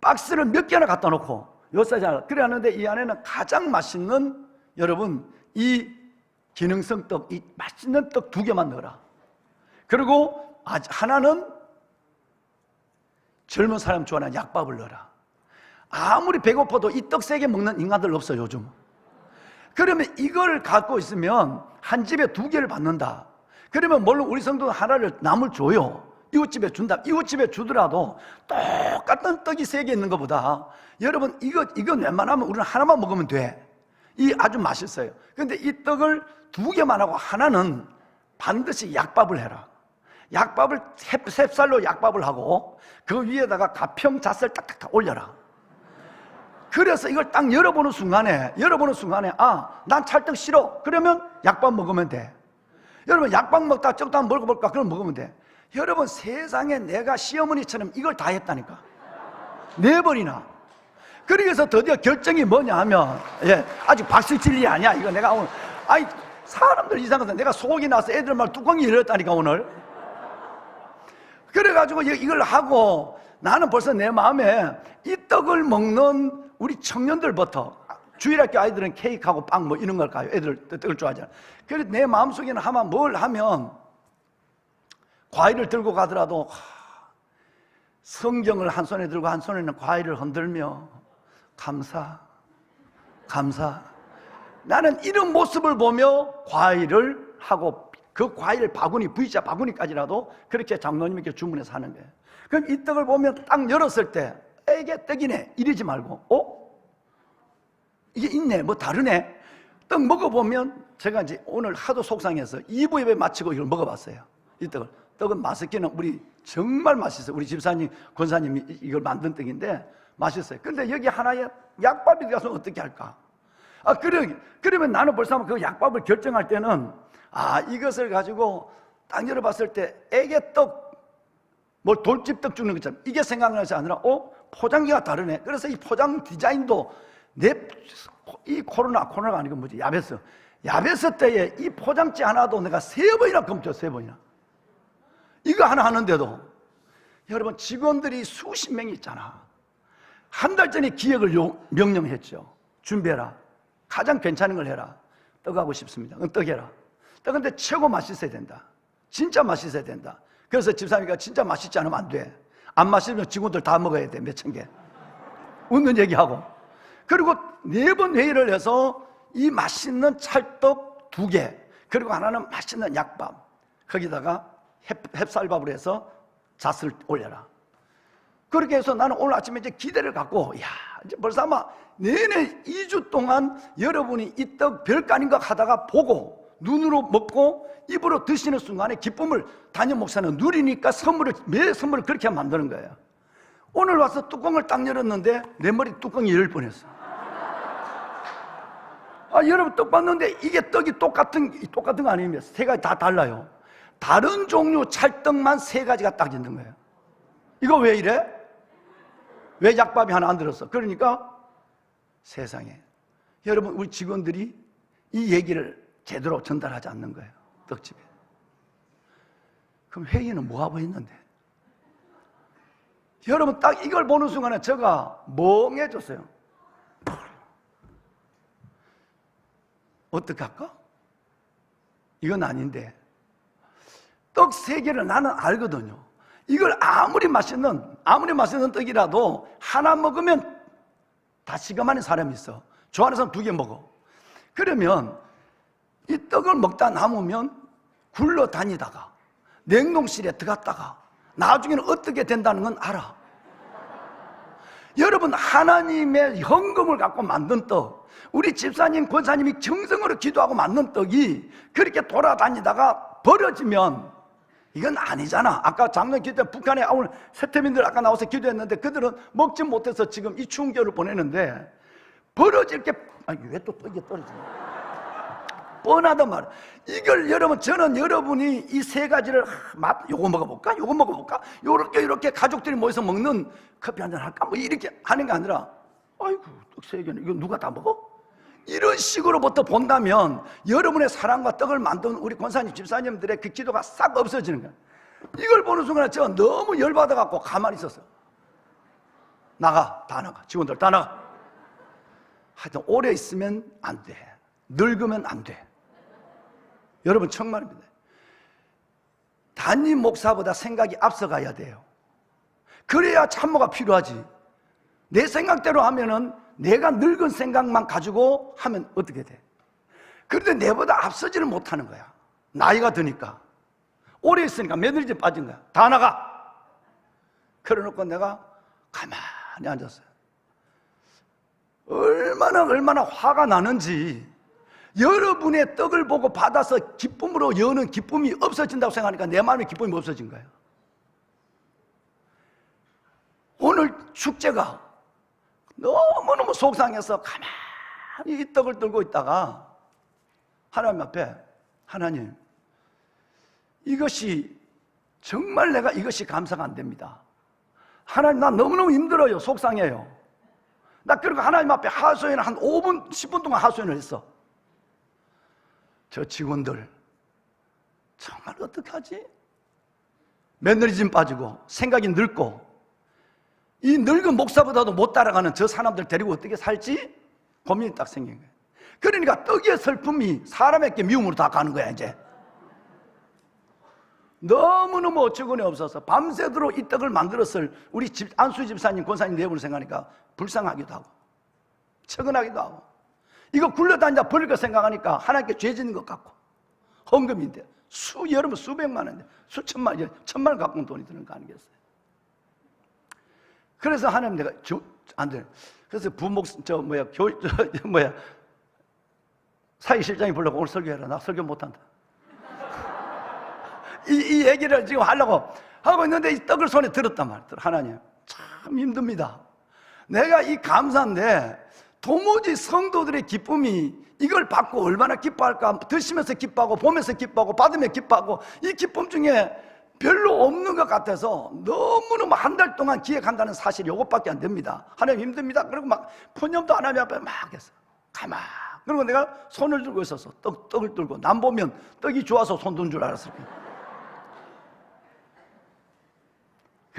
박스를 몇 개나 갖다 놓고 요 사이즈 하자. 그래 하는데 이 안에는 가장 맛있는 여러분 이 기능성 떡, 이 맛있는 떡 2개만 넣어라. 그리고 하나는 젊은 사람 좋아하는 약밥을 넣어라. 아무리 배고파도 이 떡 3개 먹는 인간들 없어요 요즘. 그러면 이걸 갖고 있으면 한 집에 2개를 받는다. 그러면 물론 우리 성도는 하나를 남을 줘요. 이웃집에 준다. 이웃집에 주더라도 똑같은 떡이 3개 있는 것보다 여러분 이거 웬만하면 우리는 하나만 먹으면 돼. 이 아주 맛있어요. 근데 이 떡을 2개만 하고 하나는 반드시 약밥을 해라. 약밥을 셉쌀로 약밥을 하고 그 위에다가 가평 잣을 딱딱딱 올려라. 그래서 이걸 딱 열어보는 순간에 난 찰떡 싫어. 그러면 약밥 먹으면 돼. 여러분 약밥 먹다 적도 한번 먹어볼까? 그럼 먹으면 돼. 여러분 세상에 내가 시어머니처럼 이걸 다 했다니까. 4번이나. 그래서 드디어 결정이 뭐냐 하면 아직 박수 칠 일이 아니야. 이거 내가 오늘 사람들 이상하다. 내가 속이 나서 애들 말 뚜껑이 열렸다니까 오늘. 그래가지고 이걸 하고 나는 벌써 내 마음에 이 떡을 먹는 우리 청년들부터 주일학교 아이들은 케이크하고 빵 뭐 이런 걸 가요. 애들 떡을 좋아하잖아. 그래서 내 마음속에는 아마 뭘 하면 과일을 들고 가더라도 성경을 한 손에 들고 한 손에는 과일을 흔들며 감사. 나는 이런 모습을 보며 과일을 하고 그 과일 바구니 V자 바구니까지라도 그렇게 장로님께 주문해서 하는 거예요. 그럼 이 떡을 보면 딱 열었을 때 이게 떡이네 이러지 말고 이게 있네 뭐 다르네. 떡 먹어보면 제가 이제 오늘 하도 속상해서 2부 예배 마치고 이걸 먹어봤어요. 이 떡은 맛있기는 우리 정말 맛있어요. 우리 집사님 권사님이 이걸 만든 떡인데 맛있어요. 근데 여기 하나에 약밥이 들어가서 어떻게 할까? 그러면 나는 벌써 그 약밥을 결정할 때는 이것을 가지고 딱 열어봤을 때 애기떡 뭐 돌집떡 주는 것처럼 이게 생각나지 아니라 포장기가 다르네. 그래서 이 포장 디자인도 이 코로나가 아니고 뭐지 야베스 때에 이 포장지 하나도 내가 3번이나 검토 3번이나 이거 하나 하는데도 여러분 직원들이 수십 명이 있잖아. 한 달 전에 기획을 명령했죠. 준비해라. 가장 괜찮은 걸 해라. 떡하고 싶습니다. 그럼 떡 해라. 떡인데 최고 맛있어야 된다. 진짜 맛있어야 된다. 그래서 집사님이 진짜 맛있지 않으면 안 돼. 안 맛있으면 직원들 다 먹어야 돼. 몇천 개. 웃는 얘기하고. 그리고 4번 회의를 해서 이 맛있는 찰떡 2개, 그리고 하나는 맛있는 약밥, 거기다가 햅쌀밥으로 해서 잣을 올려라. 그렇게 해서 나는 오늘 아침에 이제 기대를 갖고, 야, 이제 벌써 아마 내내 2주 동안 여러분이 이 떡 별거 아닌 것 하다가 보고 눈으로 먹고 입으로 드시는 순간에 기쁨을 담임 목사는 누리니까 매 선물을 그렇게 만드는 거예요. 오늘 와서 뚜껑을 딱 열었는데 내 머리 뚜껑이 열 뻔했어. 여러분 떡 봤는데 이게 떡이 똑같은 거 아닙니까? 3가지 다 달라요. 다른 종류 찰떡만 3가지가 딱 있는 거예요. 이거 왜 이래? 왜 약밥이 하나 안 들었어? 그러니까 세상에 여러분 우리 직원들이 이 얘기를 제대로 전달하지 않는 거예요. 떡집에. 그럼 회의는 뭐하고 했는데? 여러분 딱 이걸 보는 순간에 제가 멍해졌어요. 어떻게 할까? 이건 아닌데 떡 3개를 나는 알거든요. 이걸 아무리 맛있는 떡이라도 하나 먹으면 다 시감하는 사람이 있어. 좋아하는 사람 2개 먹어. 그러면 이 떡을 먹다 남으면 굴러다니다가 냉동실에 들어갔다가 나중에는 어떻게 된다는 건 알아. 여러분 하나님의 헌금을 갖고 만든 떡, 우리 집사님, 권사님이 정성으로 기도하고 만든 떡이 그렇게 돌아다니다가 버려지면 이건 아니잖아. 아까 작년 기도 때 북한에 오늘 세태민들 아까 나와서 기도했는데 그들은 먹지 못해서 지금 이 추운 겨울을 보내는데 버려질 게 왜 또 떡이 떨어지냐. 뻔하단 말이야. 이걸 여러분, 저는 여러분이 이 3가지를 요거 먹어볼까? 요거 먹어볼까? 요렇게 가족들이 모여서 먹는 커피 한잔 할까? 뭐 이렇게 하는 게 아니라 아이고 떡 3개는 이거 누가 다 먹어? 이런 식으로부터 본다면 여러분의 사랑과 떡을 만든 우리 권사님, 집사님들의 그 기도가 싹 없어지는 거야. 이걸 보는 순간에 제가 너무 열받아갖고 가만히 있었어요. 다 나가. 직원들 다 나가. 하여튼 오래 있으면 안 돼. 늙으면 안 돼. 여러분 정말입니다. 담임 목사보다 생각이 앞서가야 돼요. 그래야 참모가 필요하지. 내 생각대로 하면은 내가 늙은 생각만 가지고 하면 어떻게 돼? 그런데 내보다 앞서지를 못하는 거야. 나이가 드니까. 오래 있으니까 며느리집 빠진 거야. 다 나가. 그래놓고 내가 가만히 앉았어요. 얼마나 화가 나는지. 여러분의 떡을 보고 받아서 기쁨으로 여는 기쁨이 없어진다고 생각하니까 내 마음에 기쁨이 없어진 거예요. 오늘 축제가 너무너무 속상해서 가만히 이 떡을 들고 있다가 하나님 앞에, 하나님, 이것이 정말 내가 이것이 감사가 안 됩니다. 하나님, 나 너무너무 힘들어요. 속상해요. 나 그리고 하나님 앞에 하소연을 한 5분, 10분 동안 하소연을 했어. 저 직원들 정말 어떻게 하지? 매너리즘 빠지고 생각이 늙고 이 늙은 목사보다도 못 따라가는 저 사람들 데리고 어떻게 살지? 고민이 딱 생긴 거예요. 그러니까 떡의 슬픔이 사람에게 미움으로 다 가는 거야. 이제 너무너무 어처구니 없어서 밤새도록 이 떡을 만들었을 우리 안수 집사님, 권사님 내분을 생각하니까 불쌍하기도 하고 측은하기도 하고, 이거 굴러다니다 버릴 거 생각하니까 하나님께 죄 짓는 것 같고, 헌금인데 여러분 수백만 원인데 수천만 원, 천만 원 갖고 온 돈이 드는 거 아니겠어요? 그래서 하나님, 내가 안 돼. 그래서 사회실장이 불러고 오늘 설교해라. 나 설교 못한다. 이 얘기를 지금 하려고 하고 있는데 이 떡을 손에 들었단 말이에요. 하나님, 참 힘듭니다. 내가 이 감사인데 도무지 성도들의 기쁨이 이걸 받고 얼마나 기뻐할까. 드시면서 기뻐하고 보면서 기뻐하고 받으면 기뻐하고 이 기쁨 중에 별로 없는 것 같아서 너무너무 한 달 동안 기획한다는 사실이 이것밖에 안 됩니다. 하나님 힘듭니다. 그리고 막 푸념도 하나님 앞에 막 했어. 가만. 그리고 내가 손을 들고 있었어. 떡을 들고. 남 보면 떡이 좋아서 손 든 줄 알았을 거야.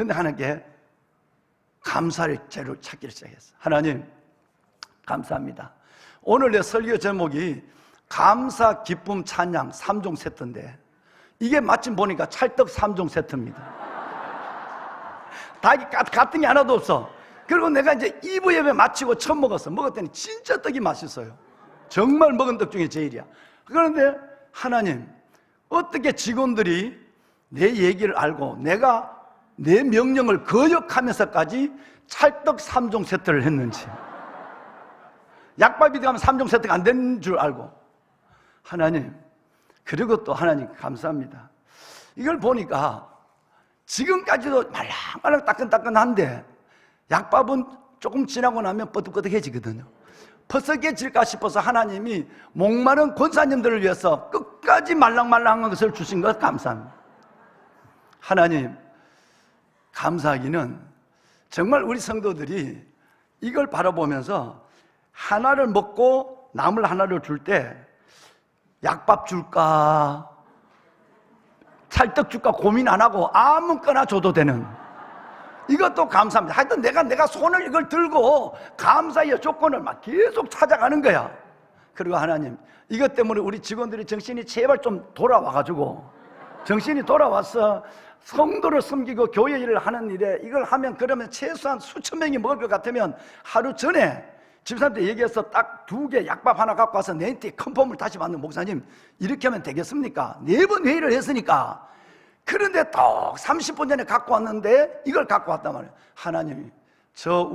그런데 하나님께 감사를 재로 찾기를 시작했어. 하나님 감사합니다. 오늘 내 설교 제목이 감사, 기쁨, 찬양 3종 세트인데 이게 마침 보니까 찰떡 3종 세트입니다. 닭이 같은 게 하나도 없어. 그리고 내가 이제 2부 예배 마치고 처음 먹었더니 진짜 떡이 맛있어요. 정말 먹은 떡 중에 제일이야. 그런데 하나님, 어떻게 직원들이 내 얘기를 알고 내가 내 명령을 거역하면서까지 찰떡 3종 세트를 했는지, 약밥이 들어가면 3종 세트가 안 되는 줄 알고. 하나님, 그리고 또 하나님 감사합니다. 이걸 보니까 지금까지도 말랑말랑 따끈따끈한데 약밥은 조금 지나고 나면 뻐득뻐득해지거든요. 퍼석해질까 싶어서 하나님이 목마른 권사님들을 위해서 끝까지 말랑말랑한 것을 주신 것 감사합니다. 하나님, 감사하기는 정말 우리 성도들이 이걸 바라보면서 하나를 먹고 남을 하나를 줄 때 약밥 줄까 찰떡 줄까 고민 안 하고 아무거나 줘도 되는, 이것도 감사합니다. 하여튼 내가 손을 이걸 들고 감사의 조건을 막 계속 찾아가는 거야. 그리고 하나님, 이것 때문에 우리 직원들이 정신이 제발 좀 돌아와가지고, 정신이 돌아와서 성도를 섬기고 교회 일을 하는 일에 이걸 하면, 그러면 최소한 수천 명이 먹을 것 같으면 하루 전에 집사님한테 얘기해서 딱 2개 약밥 하나 갖고 와서 내한테 컨펌을 다시 받는, 목사님 이렇게 하면 되겠습니까? 4번 회의를 했으니까. 그런데 또 30분 전에 갖고 왔는데 이걸 갖고 왔단 말이에요. 하나님이 저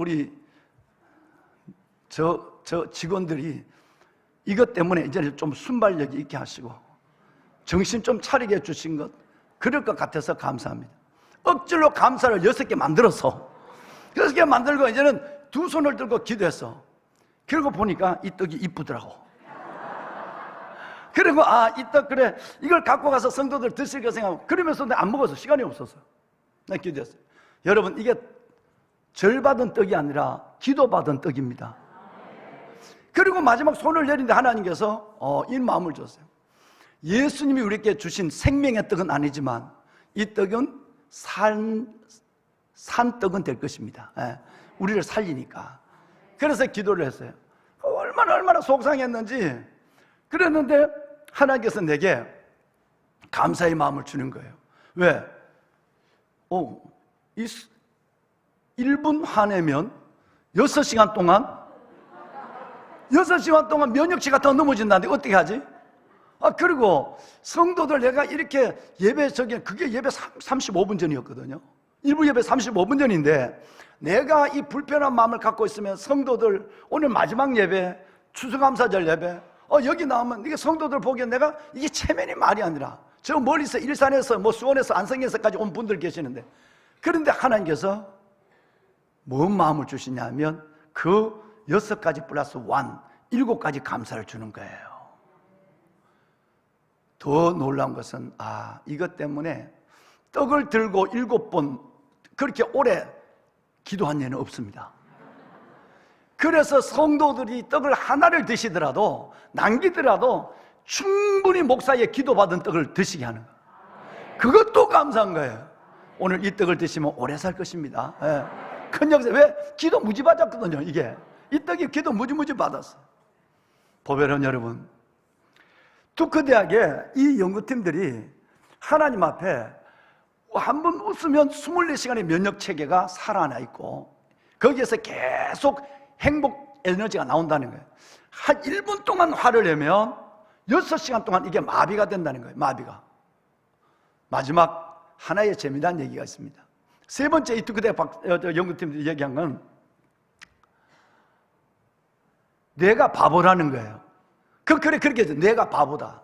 직원들이 이것 때문에 이제 좀 순발력이 있게 하시고 정신 좀 차리게 해주신 것, 그럴 것 같아서 감사합니다. 억지로 감사를 6개 만들어서 6개 만들고 이제는 2 손을 들고 기도했어. 그러고 보니까 이 떡이 이쁘더라고. 그리고 이 떡, 그래, 이걸 갖고 가서 성도들 드실까 생각하고, 그러면서 내가 안 먹어서 시간이 없어서 나 기도했어요. 여러분, 이게 절 받은 떡이 아니라 기도 받은 떡입니다. 그리고 마지막 손을 내린데 하나님께서 이 마음을 줬어요. 예수님이 우리에게 주신 생명의 떡은 아니지만 이 떡은 산 떡은 될 것입니다. 우리를 살리니까. 그래서 기도를 했어요. 얼마나 속상했는지. 그랬는데 하나님께서 내게 감사의 마음을 주는 거예요. 왜? 1분 화내면 6시간 동안 면역치가 더 넘어진다는데 어떻게 하지? 그리고 성도들, 내가 이렇게 예배 그게 예배 35분 전이었거든요. 1부 예배 35분 전인데 내가 이 불편한 마음을 갖고 있으면 성도들, 오늘 마지막 예배, 추수감사절 예배, 여기 나오면 이게 성도들 보기엔 내가 이게 체면이 말이 아니라, 저 멀리서 일산에서 수원에서 안성에서까지 온 분들 계시는데, 그런데 하나님께서 뭔 마음을 주시냐면 그 6가지 플러스 1, 7가지 감사를 주는 거예요. 더 놀라운 것은 이것 때문에 떡을 들고 7번 그렇게 오래 기도한 예는 없습니다. 그래서 성도들이 떡을 하나를 드시더라도, 남기더라도 충분히 목사의 기도받은 떡을 드시게 하는 거예요. 그것도 감사한 거예요. 오늘 이 떡을 드시면 오래 살 것입니다. 큰 역사. 왜? 기도 무지 받았거든요. 이게 이 떡이 기도 무지 받았어. 보배로운 여러분, 두크대학의 이 연구팀들이 하나님 앞에 한 번 웃으면 24시간의 면역체계가 살아나 있고, 거기에서 계속 행복 에너지가 나온다는 거예요. 한 1분 동안 화를 내면 6시간 동안 이게 마비가 된다는 거예요. 마비가. 마지막 하나의 재미난 얘기가 있습니다. 3번째 이 두크대학 연구팀들이 얘기한 건 뇌가 바보라는 거예요. 그렇게 해서 뇌가 바보다.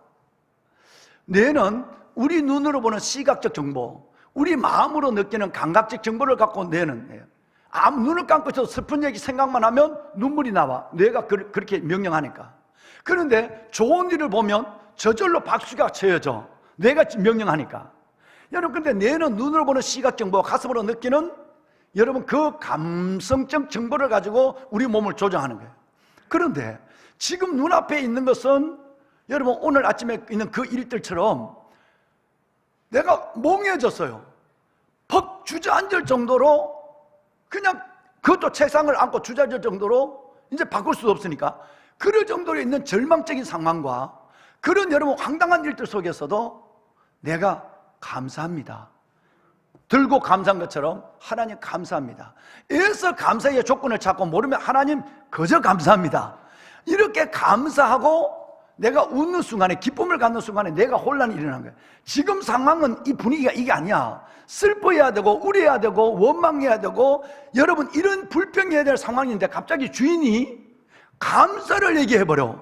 뇌는 우리 눈으로 보는 시각적 정보, 우리 마음으로 느끼는 감각적 정보를 갖고 뇌는, 아무 눈을 감고 있어도 슬픈 얘기 생각만 하면 눈물이 나와. 뇌가 그렇게 명령하니까. 그런데 좋은 일을 보면 저절로 박수가 쳐여져. 뇌가 명령하니까. 여러분, 근데 뇌는 눈으로 보는 시각 정보, 가슴으로 느끼는, 여러분, 그 감성적 정보를 가지고 우리 몸을 조정하는 거예요. 그런데 지금 눈앞에 있는 것은, 여러분, 오늘 아침에 있는 그 일들처럼 내가 멍해졌어요. 퍽 주저앉을 정도로 그냥 그것도 책상을 안고 주저앉을 정도로 이제 바꿀 수도 없으니까 그럴 정도로 있는 절망적인 상황과 그런 여러분 황당한 일들 속에서도 내가 감사합니다. 들고 감사한 것처럼 하나님 감사합니다. 애써 감사의 조건을 찾고 모르면 하나님 그저 감사합니다. 이렇게 감사하고 내가 웃는 순간에 기쁨을 갖는 순간에 내가 혼란이 일어난 거예요. 지금 상황은 이 분위기가 이게 아니야. 슬퍼해야 되고 우려해야 되고 원망해야 되고 여러분 이런 불평해야 될 상황인데 갑자기 주인이 감사를 얘기해버려.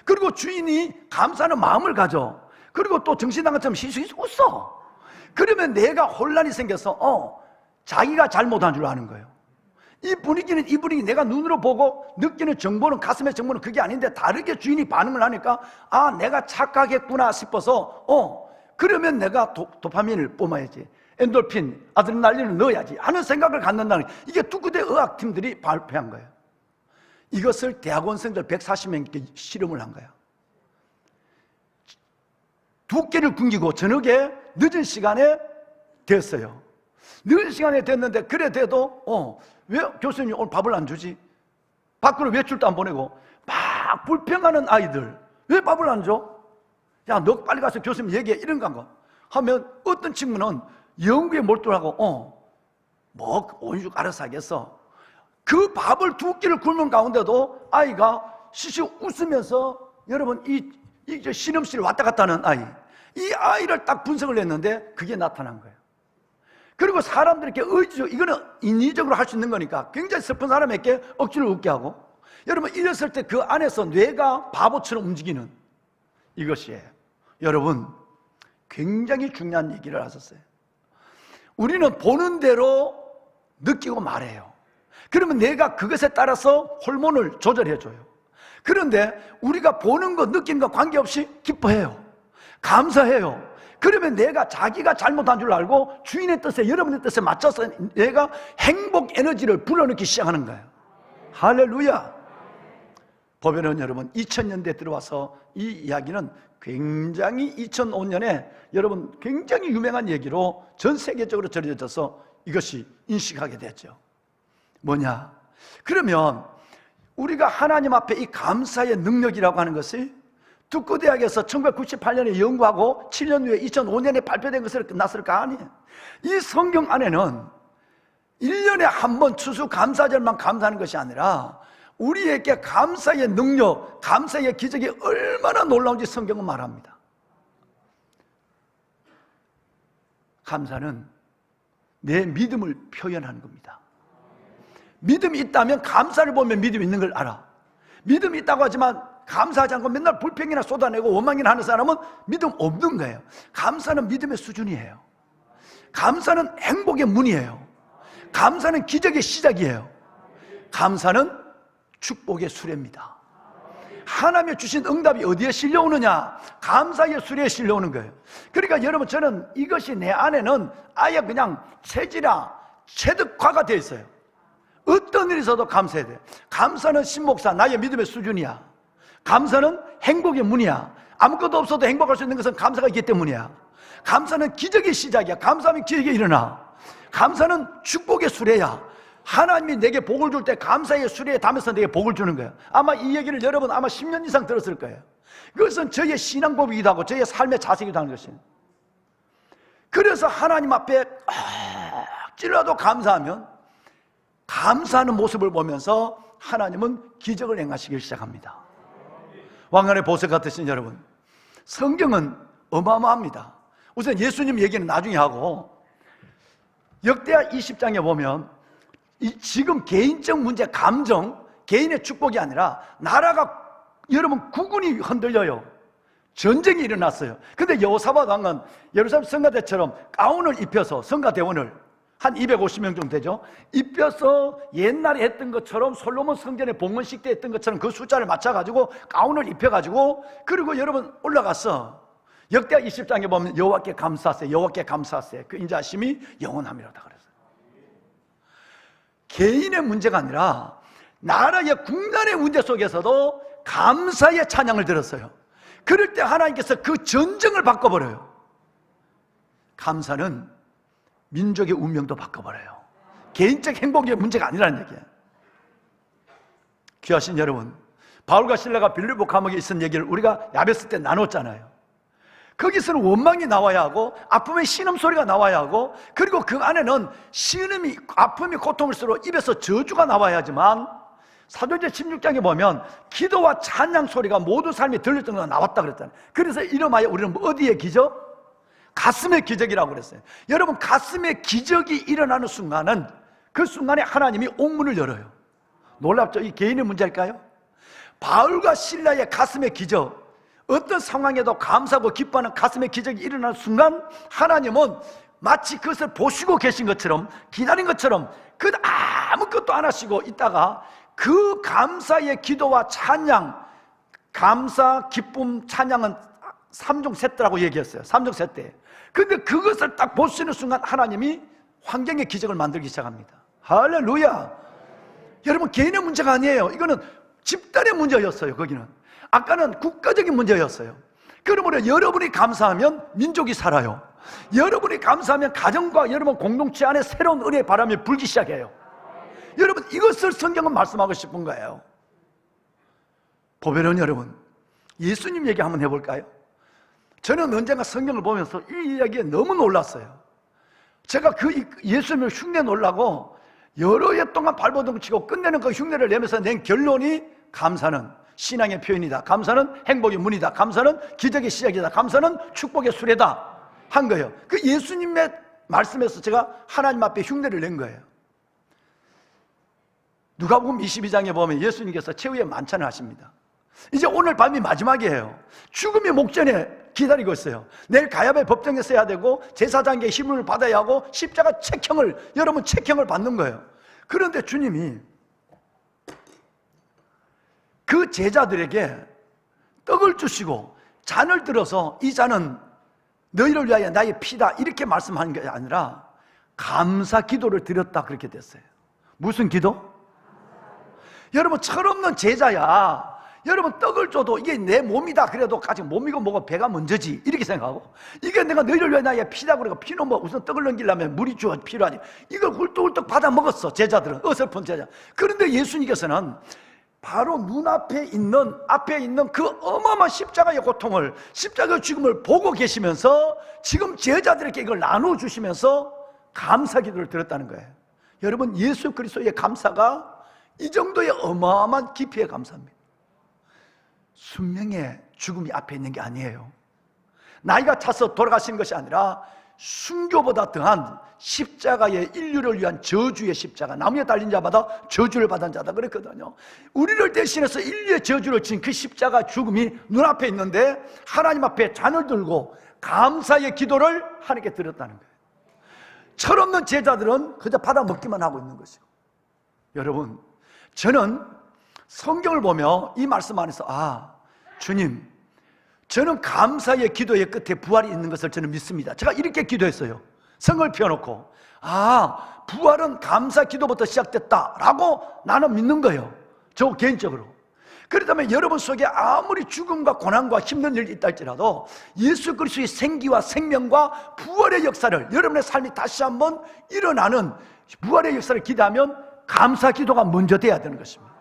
그리고 주인이 감사하는 마음을 가져. 그리고 또 정신나간 것처럼 히스히스 웃어. 그러면 내가 혼란이 생겨서 자기가 잘못한 줄 아는 거예요. 이 분위기 내가 눈으로 보고 느끼는 정보는 가슴의 정보는 그게 아닌데 다르게 주인이 반응을 하니까 아 내가 착각했구나 싶어서 그러면 내가 도파민을 뿜어야지, 엔돌핀, 아드레날린을 넣어야지 하는 생각을 갖는다는, 이게 두구대 의학팀들이 발표한 거예요. 이것을 대학원생들 140명께 실험을 한 거야. 두께를 굶기고 저녁에 늦은 시간에 됐어요. 늦은 시간에 됐는데 그래 돼도 왜 교수님이 오늘 밥을 안 주지? 밖으로 외출도 안 보내고 막 불평하는 아이들 왜 밥을 안 줘? 야 너 빨리 가서 교수님 얘기해, 이런 건가 하면 어떤 친구는 연구에 몰두하고 뭐 온죽 알아서 하겠어. 그 밥을 두 끼를 굶는 가운데도 아이가 시시 웃으면서 여러분 이 실험실 왔다 갔다 하는 아이, 이 아이를 딱 분석을 했는데 그게 나타난 거예요. 그리고 사람들에게 의지적, 이거는 인위적으로 할 수 있는 거니까 굉장히 슬픈 사람에게 억지로 웃게 하고, 여러분 이랬을 때 그 안에서 뇌가 바보처럼 움직이는 이것이에요. 여러분 굉장히 중요한 얘기를 하셨어요. 우리는 보는 대로 느끼고 말해요. 그러면 내가 그것에 따라서 호르몬을 조절해줘요. 그런데 우리가 보는 것, 느끼는 것 관계없이 기뻐해요. 감사해요. 그러면 내가 자기가 잘못한 줄 알고 주인의 뜻에, 여러분의 뜻에 맞춰서 내가 행복 에너지를 불어넣기 시작하는 거예요. 할렐루야. 보면은 여러분 2000년대에 들어와서 이 이야기는 굉장히 2005년에 여러분 굉장히 유명한 얘기로 전 세계적으로 전해져서 이것이 인식하게 됐죠. 뭐냐? 그러면 우리가 하나님 앞에 이 감사의 능력이라고 하는 것이 뚜꾸대학에서 1998년에 연구하고 7년 후에 2005년에 발표된 것으로 끝났을까? 아니에요. 이 성경 안에는 1년에 한 번 추수감사절만 감사하는 것이 아니라 우리에게 감사의 능력, 감사의 기적이 얼마나 놀라운지 성경은 말합니다. 감사는 내 믿음을 표현하는 겁니다. 믿음이 있다면 감사를 보면 믿음이 있는 걸 알아. 믿음이 있다고 하지만 감사하지 않고 맨날 불평이나 쏟아내고 원망이나 하는 사람은 믿음 없는 거예요. 감사는 믿음의 수준이에요. 감사는 행복의 문이에요. 감사는 기적의 시작이에요. 감사는 축복의 수레입니다. 하나님이 주신 응답이 어디에 실려오느냐? 감사의 수레에 실려오는 거예요. 그러니까 여러분 저는 이것이 내 안에는 아예 그냥 체득화가 되어 있어요. 어떤 일이 있어도 감사해야 돼. 감사는 신목사 나의 믿음의 수준이야. 감사는 행복의 문이야. 아무것도 없어도 행복할 수 있는 것은 감사가 있기 때문이야. 감사는 기적의 시작이야. 감사하면 기적이 일어나. 감사는 축복의 수레야. 하나님이 내게 복을 줄 때 감사의 수레에 담아서 내게 복을 주는 거예요. 아마 이 얘기를 여러분 아마 10년 이상 들었을 거예요. 그것은 저의 신앙법이기도 하고 저의 삶의 자세이기도 하는 것이에요. 그래서 하나님 앞에 찔러도 감사하면 감사하는 모습을 보면서 하나님은 기적을 행하시기 시작합니다. 왕관의 보석 같으신 여러분, 성경은 어마어마합니다. 우선 예수님 얘기는 나중에 하고 역대하 20장에 보면 지금 개인적 문제, 감정, 개인의 축복이 아니라 나라가 여러분 국군이 흔들려요. 전쟁이 일어났어요. 근데 여호사밧 왕은 예루살렘 성가대처럼 가운을 입혀서, 성가대원을 한 250명 정도 되죠, 입혀서 옛날에 했던 것처럼 솔로몬 성전의 봉헌식 때 했던 것처럼 그 숫자를 맞춰가지고 가운을 입혀가지고, 그리고 여러분 올라갔어. 역대하 20장에 보면 여호와께 감사하세, 여호와께 감사하세, 그 인자하심이 영원함이라다 그랬어요. 개인의 문제가 아니라 나라의 국난의 문제 속에서도 감사의 찬양을 들었어요. 그럴 때 하나님께서 그 전쟁을 바꿔버려요. 감사는 민족의 운명도 바꿔버려요. 개인적 행복의 문제가 아니라는 얘기예요. 귀하신 여러분, 바울과 실라가 빌립보 감옥에 있었던 얘기를 우리가 야베스 때 나눴잖아요. 거기서는 원망이 나와야 하고 아픔의 신음소리가 나와야 하고 그리고 그 안에는 신음이, 아픔이 고통을수록 입에서 저주가 나와야 하지만 사도행전 16장에 보면 기도와 찬양 소리가 모든 삶이 들릴 정도로 나왔다 그랬잖아요. 그래서 이름하여 우리는 어디의 기적? 가슴의 기적이라고 그랬어요. 여러분, 가슴의 기적이 일어나는 순간은 그 순간에 하나님이 옥문을 열어요. 놀랍죠? 이 개인의 문제일까요? 바울과 실라의 가슴의 기적, 어떤 상황에도 감사하고 기뻐하는 가슴의 기적이 일어나는 순간 하나님은 마치 그것을 보시고 계신 것처럼, 기다린 것처럼 그 아무것도 안 하시고 있다가 그 감사의 기도와 찬양, 감사, 기쁨, 찬양은 3종 세트라고 얘기했어요. 3종 세트. 근데 그것을 딱 보시는 순간 하나님이 환경의 기적을 만들기 시작합니다. 할렐루야. 여러분, 개인의 문제가 아니에요. 이거는 집단의 문제였어요. 거기는 아까는 국가적인 문제였어요. 그러므로 여러분이 감사하면 민족이 살아요. 여러분이 감사하면 가정과 여러분 공동체 안에 새로운 은혜의 바람이 불기 시작해요. 여러분, 이것을 성경은 말씀하고 싶은 거예요. 보배로운 여러분, 예수님 얘기 한번 해볼까요? 저는 언젠가 성경을 보면서 이 이야기에 너무 놀랐어요. 제가 그 예수님을 흉내 놀라고 여러 해 동안 발버둥 치고 끝내는 그 흉내를 내면서 낸 결론이 감사는 신앙의 표현이다. 감사는 행복의 문이다. 감사는 기적의 시작이다. 감사는 축복의 수레다 한 거예요. 그 예수님의 말씀에서 제가 하나님 앞에 흉내를 낸 거예요. 누가복음 22장에 보면 예수님께서 최후의 만찬을 하십니다. 이제 오늘 밤이 마지막이에요. 죽음이 목전에 기다리고 있어요. 내일 가야바의 법정에 서야 되고 제사장에게 힘을 받아야 하고 십자가 책형을, 여러분 책형을 받는 거예요. 그런데 주님이 그 제자들에게 떡을 주시고 잔을 들어서 이 잔은 너희를 위하여 나의 피다 이렇게 말씀하는 게 아니라 감사 기도를 드렸다 그렇게 됐어요. 무슨 기도? 여러분, 철없는 제자야. 여러분, 떡을 줘도 이게 내 몸이다 그래도 아직 몸이고 뭐고 배가 먼저지 이렇게 생각하고, 이게 내가 너희를 위해 나의 피다 그러고, 피는 뭐 우선 떡을 넘기려면 물이 필요하니 이걸 훌떡훌떡 받아 먹었어. 제자들은, 어설픈 제자. 그런데 예수님께서는 바로 눈앞에 있는, 앞에 있는 그 어마어마한 십자가의 고통을, 십자가의 죽음을 보고 계시면서 지금 제자들에게 이걸 나눠주시면서 감사 기도를 드렸다는 거예요. 여러분, 예수 그리스도의 감사가 이 정도의 어마어마한 깊이의 감사입니다. 순명의 죽음이 앞에 있는 게 아니에요. 나이가 차서 돌아가신 것이 아니라 순교보다 더한 십자가의 인류를 위한 저주의 십자가, 나무에 달린 자마다 저주를 받은 자다 그랬거든요. 우리를 대신해서 인류의 저주를 진 그 십자가 죽음이 눈앞에 있는데 하나님 앞에 잔을 들고 감사의 기도를 하나님께 드렸다는 거예요. 철없는 제자들은 그저 받아 먹기만 하고 있는 것이고, 여러분, 저는 성경을 보며 이 말씀 안에서 주님, 저는 감사의 기도의 끝에 부활이 있는 것을 저는 믿습니다. 제가 이렇게 기도했어요. 성을 펴놓고 부활은 감사 기도부터 시작됐다라고 나는 믿는 거예요. 저 개인적으로. 그렇다면 여러분 속에 아무리 죽음과 고난과 힘든 일이 있다 할지라도 예수 그리스도의 생기와 생명과 부활의 역사를, 여러분의 삶이 다시 한번 일어나는 부활의 역사를 기대하면 감사 기도가 먼저 돼야 되는 것입니다.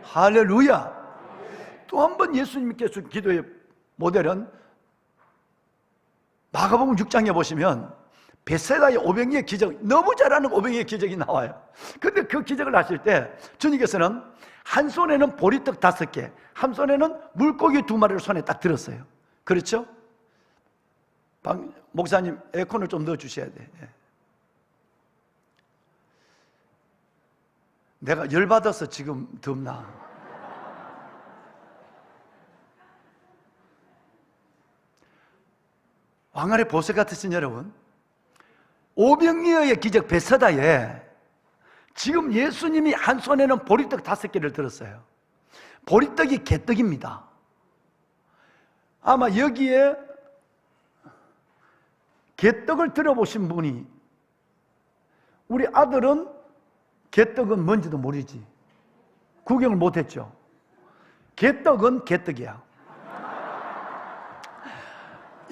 할렐루야. 또 한 번 예수님께서 기도의 모델은 마가복음 6장에 보시면 베세다의 오병이의 기적, 너무 잘하는 오병이의 기적이 나와요. 근데 그 기적을 하실 때 주님께서는 한 손에는 보리떡 5개, 한 손에는 물고기 2마리를 손에 딱 들었어요. 그렇죠? 목사님 에어컨을 좀 넣어주셔야 돼. 내가 열받아서 지금 덥나? 왕안의 보석 같으신 여러분, 오병이어의 기적 베세다에 지금 예수님이 한 손에는 보리떡 5개를 들었어요. 보리떡이 개떡입니다. 아마 여기에 개떡을 들어보신 분이, 우리 아들은 개떡은 뭔지도 모르지. 구경을 못했죠. 개떡은 개떡이야.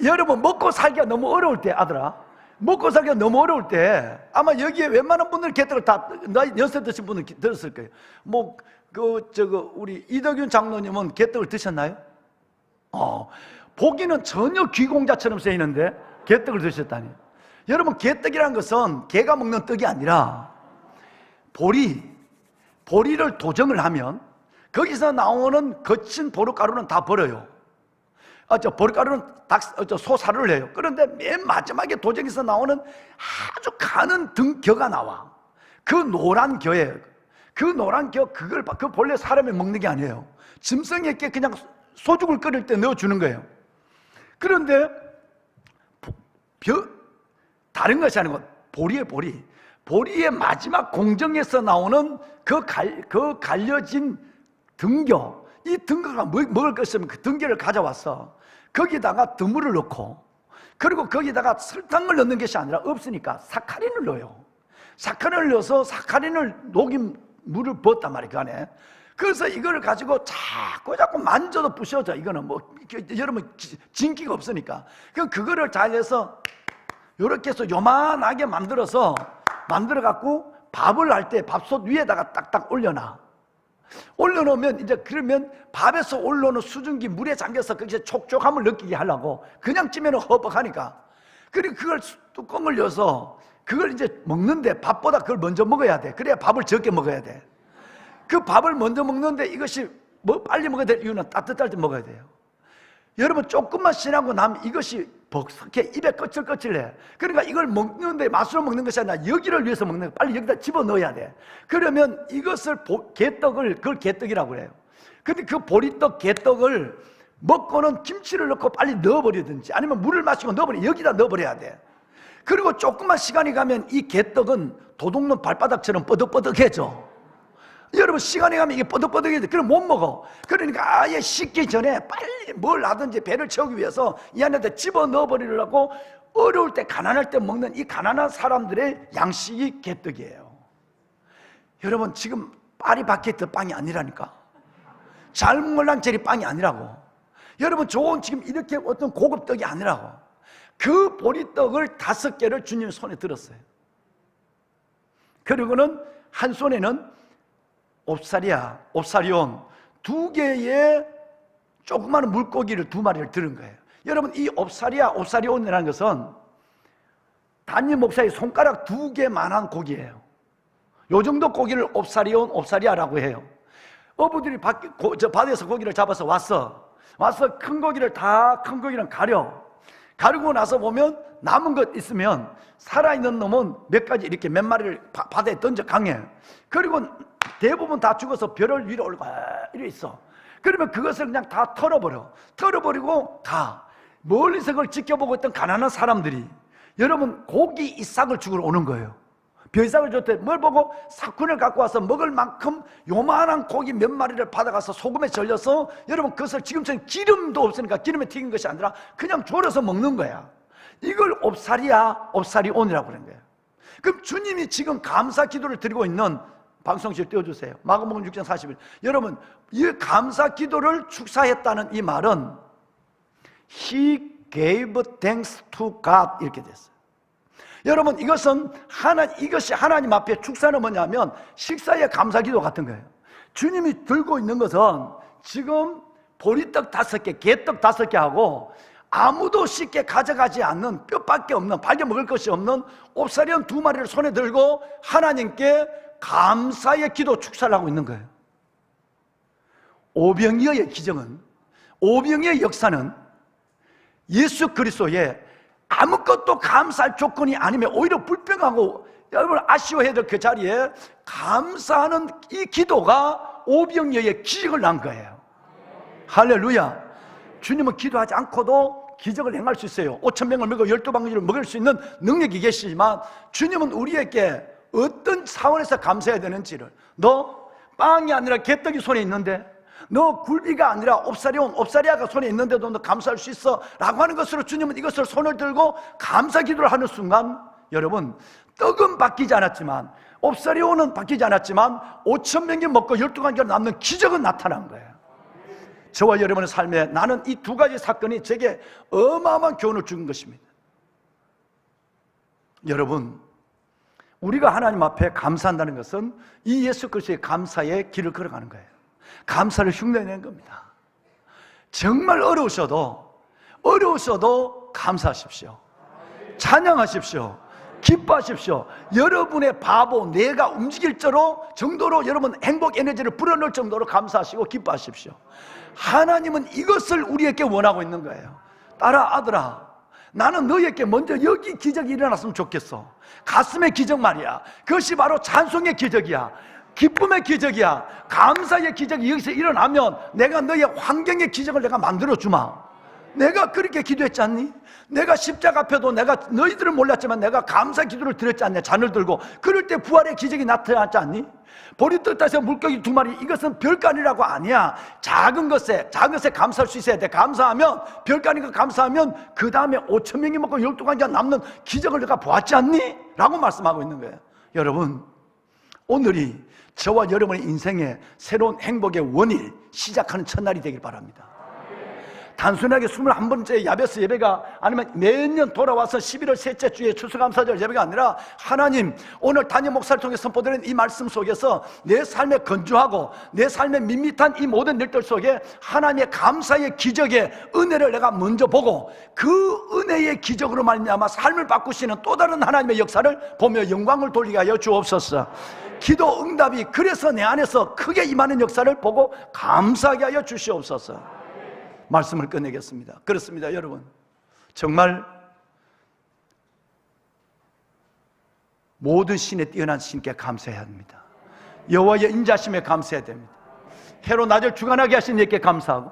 여러분, 먹고 살기가 너무 어려울 때, 아들아, 먹고 살기가 너무 어려울 때 아마 여기에 웬만한 분들 개떡을 다 연세 드신 분은 들었을 거예요. 뭐 우리 이덕윤 장로님은 개떡을 드셨나요? 보기는 전혀 귀공자처럼 쓰이는데 개떡을 드셨다니. 여러분, 개떡이라는 것은 개가 먹는 떡이 아니라 보리를 도정을 하면 거기서 나오는 거친 보리가루는 다 버려요. 보리가루는 소사료를 해요. 그런데 맨 마지막에 도정에서 나오는 아주 가는 등겨가 나와. 그 노란 겨예요. 그 노란 겨, 그 본래 사람이 먹는 게 아니에요. 짐승에게 그냥 소죽을 끓일 때 넣어주는 거예요. 그런데 다른 것이 아니고 보리의 마지막 공정에서 나오는 그 갈려진 등겨, 이 등겨가 먹을 것이면 그 등겨를 가져와서 거기다가 드물을 넣고, 그리고 거기다가 설탕을 넣는 것이 아니라 없으니까 사카린을 넣어요. 사카린을 넣어서 사카린을 녹인 물을 부었단 말이에요, 그 안에. 그래서 이걸 가지고 자꾸 만져도 부셔져. 이거는 뭐 여러분 진기가 없으니까. 그거를 잘 해서 이렇게 해서 요만하게 만들어 갖고 밥을 할 때 밥솥 위에다가 딱딱 올려놓으면 이제 그러면 밥에서 올라오는 수증기 물에 잠겨서 거기서 촉촉함을 느끼게 하려고 그냥 찌면은 허벅하니까. 그리고 그걸 뚜껑을 여서 그걸 이제 먹는데 밥보다 그걸 먼저 먹어야 돼. 그래야 밥을 적게 먹어야 돼. 그 밥을 먼저 먹는데 이것이 뭐 빨리 먹어야 될 이유는 따뜻할 때 먹어야 돼요. 여러분, 조금만 지나고 나면 이것이 벅석해 입에 거칠거칠해. 그러니까 이걸 먹는데 맛으로 먹는 것이 아니라 여기를 위해서 먹는 거야. 빨리 여기다 집어넣어야 돼. 그러면 이것을 그걸 개떡이라고 해요. 근데 그 보리떡 개떡을 먹고는 김치를 넣고 빨리 넣어버리든지 아니면 물을 마시고 여기다 넣어버려야 돼. 그리고 조금만 시간이 가면 이 개떡은 도둑놈 발바닥처럼 뻐덕뻐덕해져. 여러분, 시간이 가면 이게 뻐덕뻐덕해져. 그럼 못 먹어. 그러니까 아예 식기 전에 빨리 뭘 하든지 배를 채우기 위해서 이 안에다 집어넣어버리려고 어려울 때, 가난할 때 먹는 이 가난한 사람들의 양식이 개떡이에요. 여러분, 지금 파리바게트 빵이 아니라니까. 잘mol랑제리 빵이 아니라고. 여러분, 좋은 지금 이렇게 어떤 고급 떡이 아니라고. 그 보리떡을 5개를 주님 손에 들었어요. 그리고는 한 손에는 옵사리온 2개의 조그마한 물고기를 2마리를 들은 거예요. 여러분, 이 옵사리온이라는 것은 단임 목사의 손가락 2개만한 고기예요. 요 정도 고기를 옵사리아라고 해요. 어부들이 바다에서 고기를 잡아서 와서 큰 고기를 가르고 나서 보면 남은 것 있으면 살아있는 놈은 몇 마리를 바다에 던져 강해. 그리고 대부분 다 죽어서 벼를 위로 올라가 이래 있어. 그러면 그것을 그냥 다 털어버리고 가. 멀리서 그걸 지켜보고 있던 가난한 사람들이, 여러분, 고기 이삭을 주우러 오는 거예요. 벼이삭을 줬대. 뭘 보고? 사꾼을 갖고 와서 먹을 만큼 요만한 고기 몇 마리를 받아가서 소금에 절여서, 여러분, 그것을 지금처럼 기름도 없으니까 기름에 튀긴 것이 아니라 그냥 졸여서 먹는 거야. 이걸 옵사리온이라고 그런 거예요. 그럼 주님이 지금 감사 기도를 드리고 있는, 방송실 띄워주세요. 마가복음 6장 40일. 여러분, 이 감사 기도를 축사했다는 이 말은 He gave thanks to God 이렇게 됐어요. 여러분, 이것이 하나님 앞에 축사는 뭐냐면 식사의 감사 기도 같은 거예요. 주님이 들고 있는 것은 지금 보리떡 5개, 개떡 5개 하고 아무도 쉽게 가져가지 않는, 뼈밖에 없는, 발견 먹을 것이 없는 옵사리온 2마리를 손에 들고 하나님께 감사의 기도 축사를 하고 있는 거예요. 오병이어의 기적은, 오병이어의 역사는 예수 그리스도의 아무것도 감사할 조건이 아니면 오히려 불평하고 여러분 아쉬워해야 될 그 자리에 감사하는 이 기도가 오병이어의 기적을 낳은 거예요. 할렐루야. 주님은 기도하지 않고도 기적을 행할 수 있어요. 5,000명을 먹고 12방울을 먹을 수 있는 능력이 계시지만 주님은 우리에게 어떤 차원에서 감사해야 되는지를, 너 빵이 아니라 개떡이 손에 있는데, 너 굴비가 아니라 옵사리아가 손에 있는데도 너 감사할 수 있어 라고 하는 것으로 주님은 이것을 손을 들고 감사 기도를 하는 순간, 여러분, 떡은 바뀌지 않았지만, 옵사리온은 바뀌지 않았지만 5,000명이 먹고 12관계로 남는 기적은 나타난 거예요. 저와 여러분의 삶에 나는 이 2가지 사건이 제게 어마어마한 교훈을 준 것입니다. 여러분, 우리가 하나님 앞에 감사한다는 것은 이 예수 그리스도의 감사의 길을 걸어가는 거예요. 감사를 흉내내는 겁니다. 정말 어려우셔도 감사하십시오. 찬양하십시오. 기뻐하십시오. 여러분의 바보 내가 움직일 정도로 여러분 행복 에너지를 불어넣을 정도로 감사하시고 기뻐하십시오. 하나님은 이것을 우리에게 원하고 있는 거예요. 딸아, 아들아, 나는 너희에게 먼저 여기 기적이 일어났으면 좋겠어. 가슴의 기적 말이야. 그것이 바로 찬송의 기적이야. 기쁨의 기적이야. 감사의 기적이 여기서 일어나면 내가 너의 환경의 기적을 내가 만들어주마. 내가 그렇게 기도했지 않니? 내가 십자가 앞에도 내가 너희들은 몰랐지만 내가 감사 기도를 드렸지 않냐? 잔을 들고. 그럴 때 부활의 기적이 나타났지 않니? 보리 뜰다서 물고기 2마리, 이것은 별거 아니라고. 아니야. 작은 것에 감사할 수 있어야 돼. 감사하면, 별거 아닌 거 감사하면 그 다음에 5,000명이 먹고 12가지가 남는 기적을 내가 보았지 않니? 라고 말씀하고 있는 거예요. 여러분, 오늘이 저와 여러분의 인생의 새로운 행복의 원일 시작하는 첫날이 되길 바랍니다. 단순하게 21번째 야베스 예배가 아니면 매년 돌아와서 11월 셋째 주에 추수감사절 예배가 아니라 하나님, 오늘 담임 목사를 통해 선포되는 이 말씀 속에서 내 삶에 건조하고 내 삶에 밋밋한 이 모든 일들 속에 하나님의 감사의 기적의 은혜를 내가 먼저 보고 그 은혜의 기적으로 말미암아 삶을 바꾸시는 또 다른 하나님의 역사를 보며 영광을 돌리게 하여 주옵소서. 기도 응답이 그래서 내 안에서 크게 임하는 역사를 보고 감사하게 하여 주시옵소서. 말씀을 끝내겠습니다. 그렇습니다, 여러분. 정말 모든 신에 뛰어난 신께 감사해야 합니다. 여호와의 인자심에 감사해야 됩니다. 해로 낮을 주관하게 하신 이께 감사하고,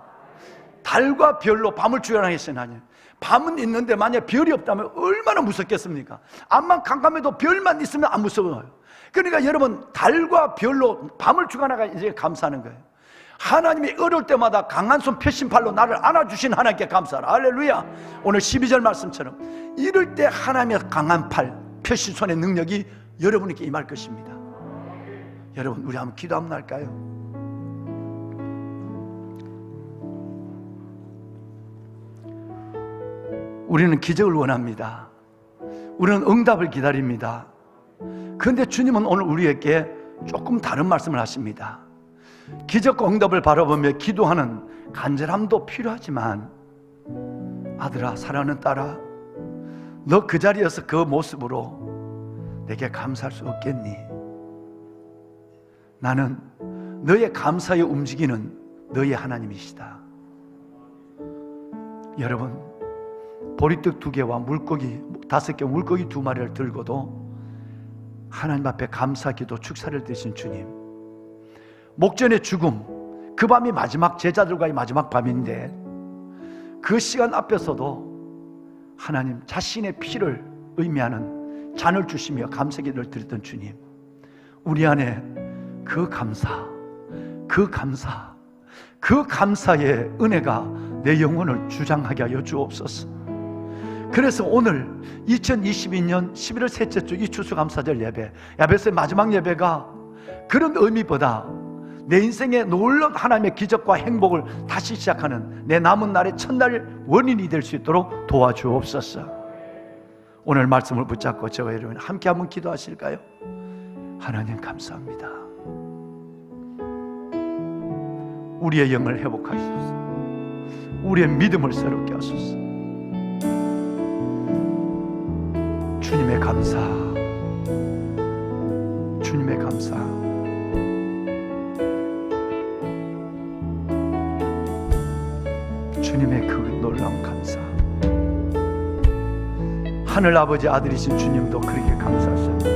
달과 별로 밤을 주관하게 하신 하나님. 밤은 있는데 만약 별이 없다면 얼마나 무섭겠습니까? 암만 캄캄해도 별만 있으면 안 무서워요. 그러니까 여러분, 달과 별로 밤을 주관하게 이제 감사하는 거예요. 하나님이 어려울 때마다 강한 손 표심팔로 나를 안아주신 하나님께 감사하라. 할렐루야. 오늘 12절 말씀처럼 이럴 때 하나님의 강한 팔, 표심손의 능력이 여러분에게 임할 것입니다. 여러분, 우리 한번 기도 한번 할까요? 우리는 기적을 원합니다. 우리는 응답을 기다립니다. 그런데 주님은 오늘 우리에게 조금 다른 말씀을 하십니다. 기적과 응답을 바라보며 기도하는 간절함도 필요하지만, 아들아, 사랑하는 딸아, 너 그 자리에서 그 모습으로 내게 감사할 수 없겠니? 나는 너의 감사에 움직이는 너의 하나님이시다. 여러분, 보리떡 2개와 물고기 5개, 물고기 2마리를 들고도 하나님 앞에 감사기도 축사를 드신 주님, 목전의 죽음, 그 밤이 마지막 제자들과의 마지막 밤인데 그 시간 앞에서도 하나님 자신의 피를 의미하는 잔을 주시며 감사기도를 드렸던 주님, 우리 안에 그 감사의 은혜가 내 영혼을 주장하게 하여 주옵소서. 그래서 오늘 2022년 11월 셋째 주 이 추수감사절 예배, 야베스의 마지막 예배가 그런 의미보다 내 인생의 놀라운 하나님의 기적과 행복을 다시 시작하는 내 남은 날의 첫날 원인이 될 수 있도록 도와주옵소서. 오늘 말씀을 붙잡고 저와 여러분 함께 한번 기도하실까요? 하나님 감사합니다. 우리의 영을 회복하소서. 우리의 믿음을 새롭게 하소서. 주님의 감사, 주님의 감사. 주님의 그 놀라운 감사. 하늘 아버지 아들이신 주님도 그렇게 감사하셨습니다.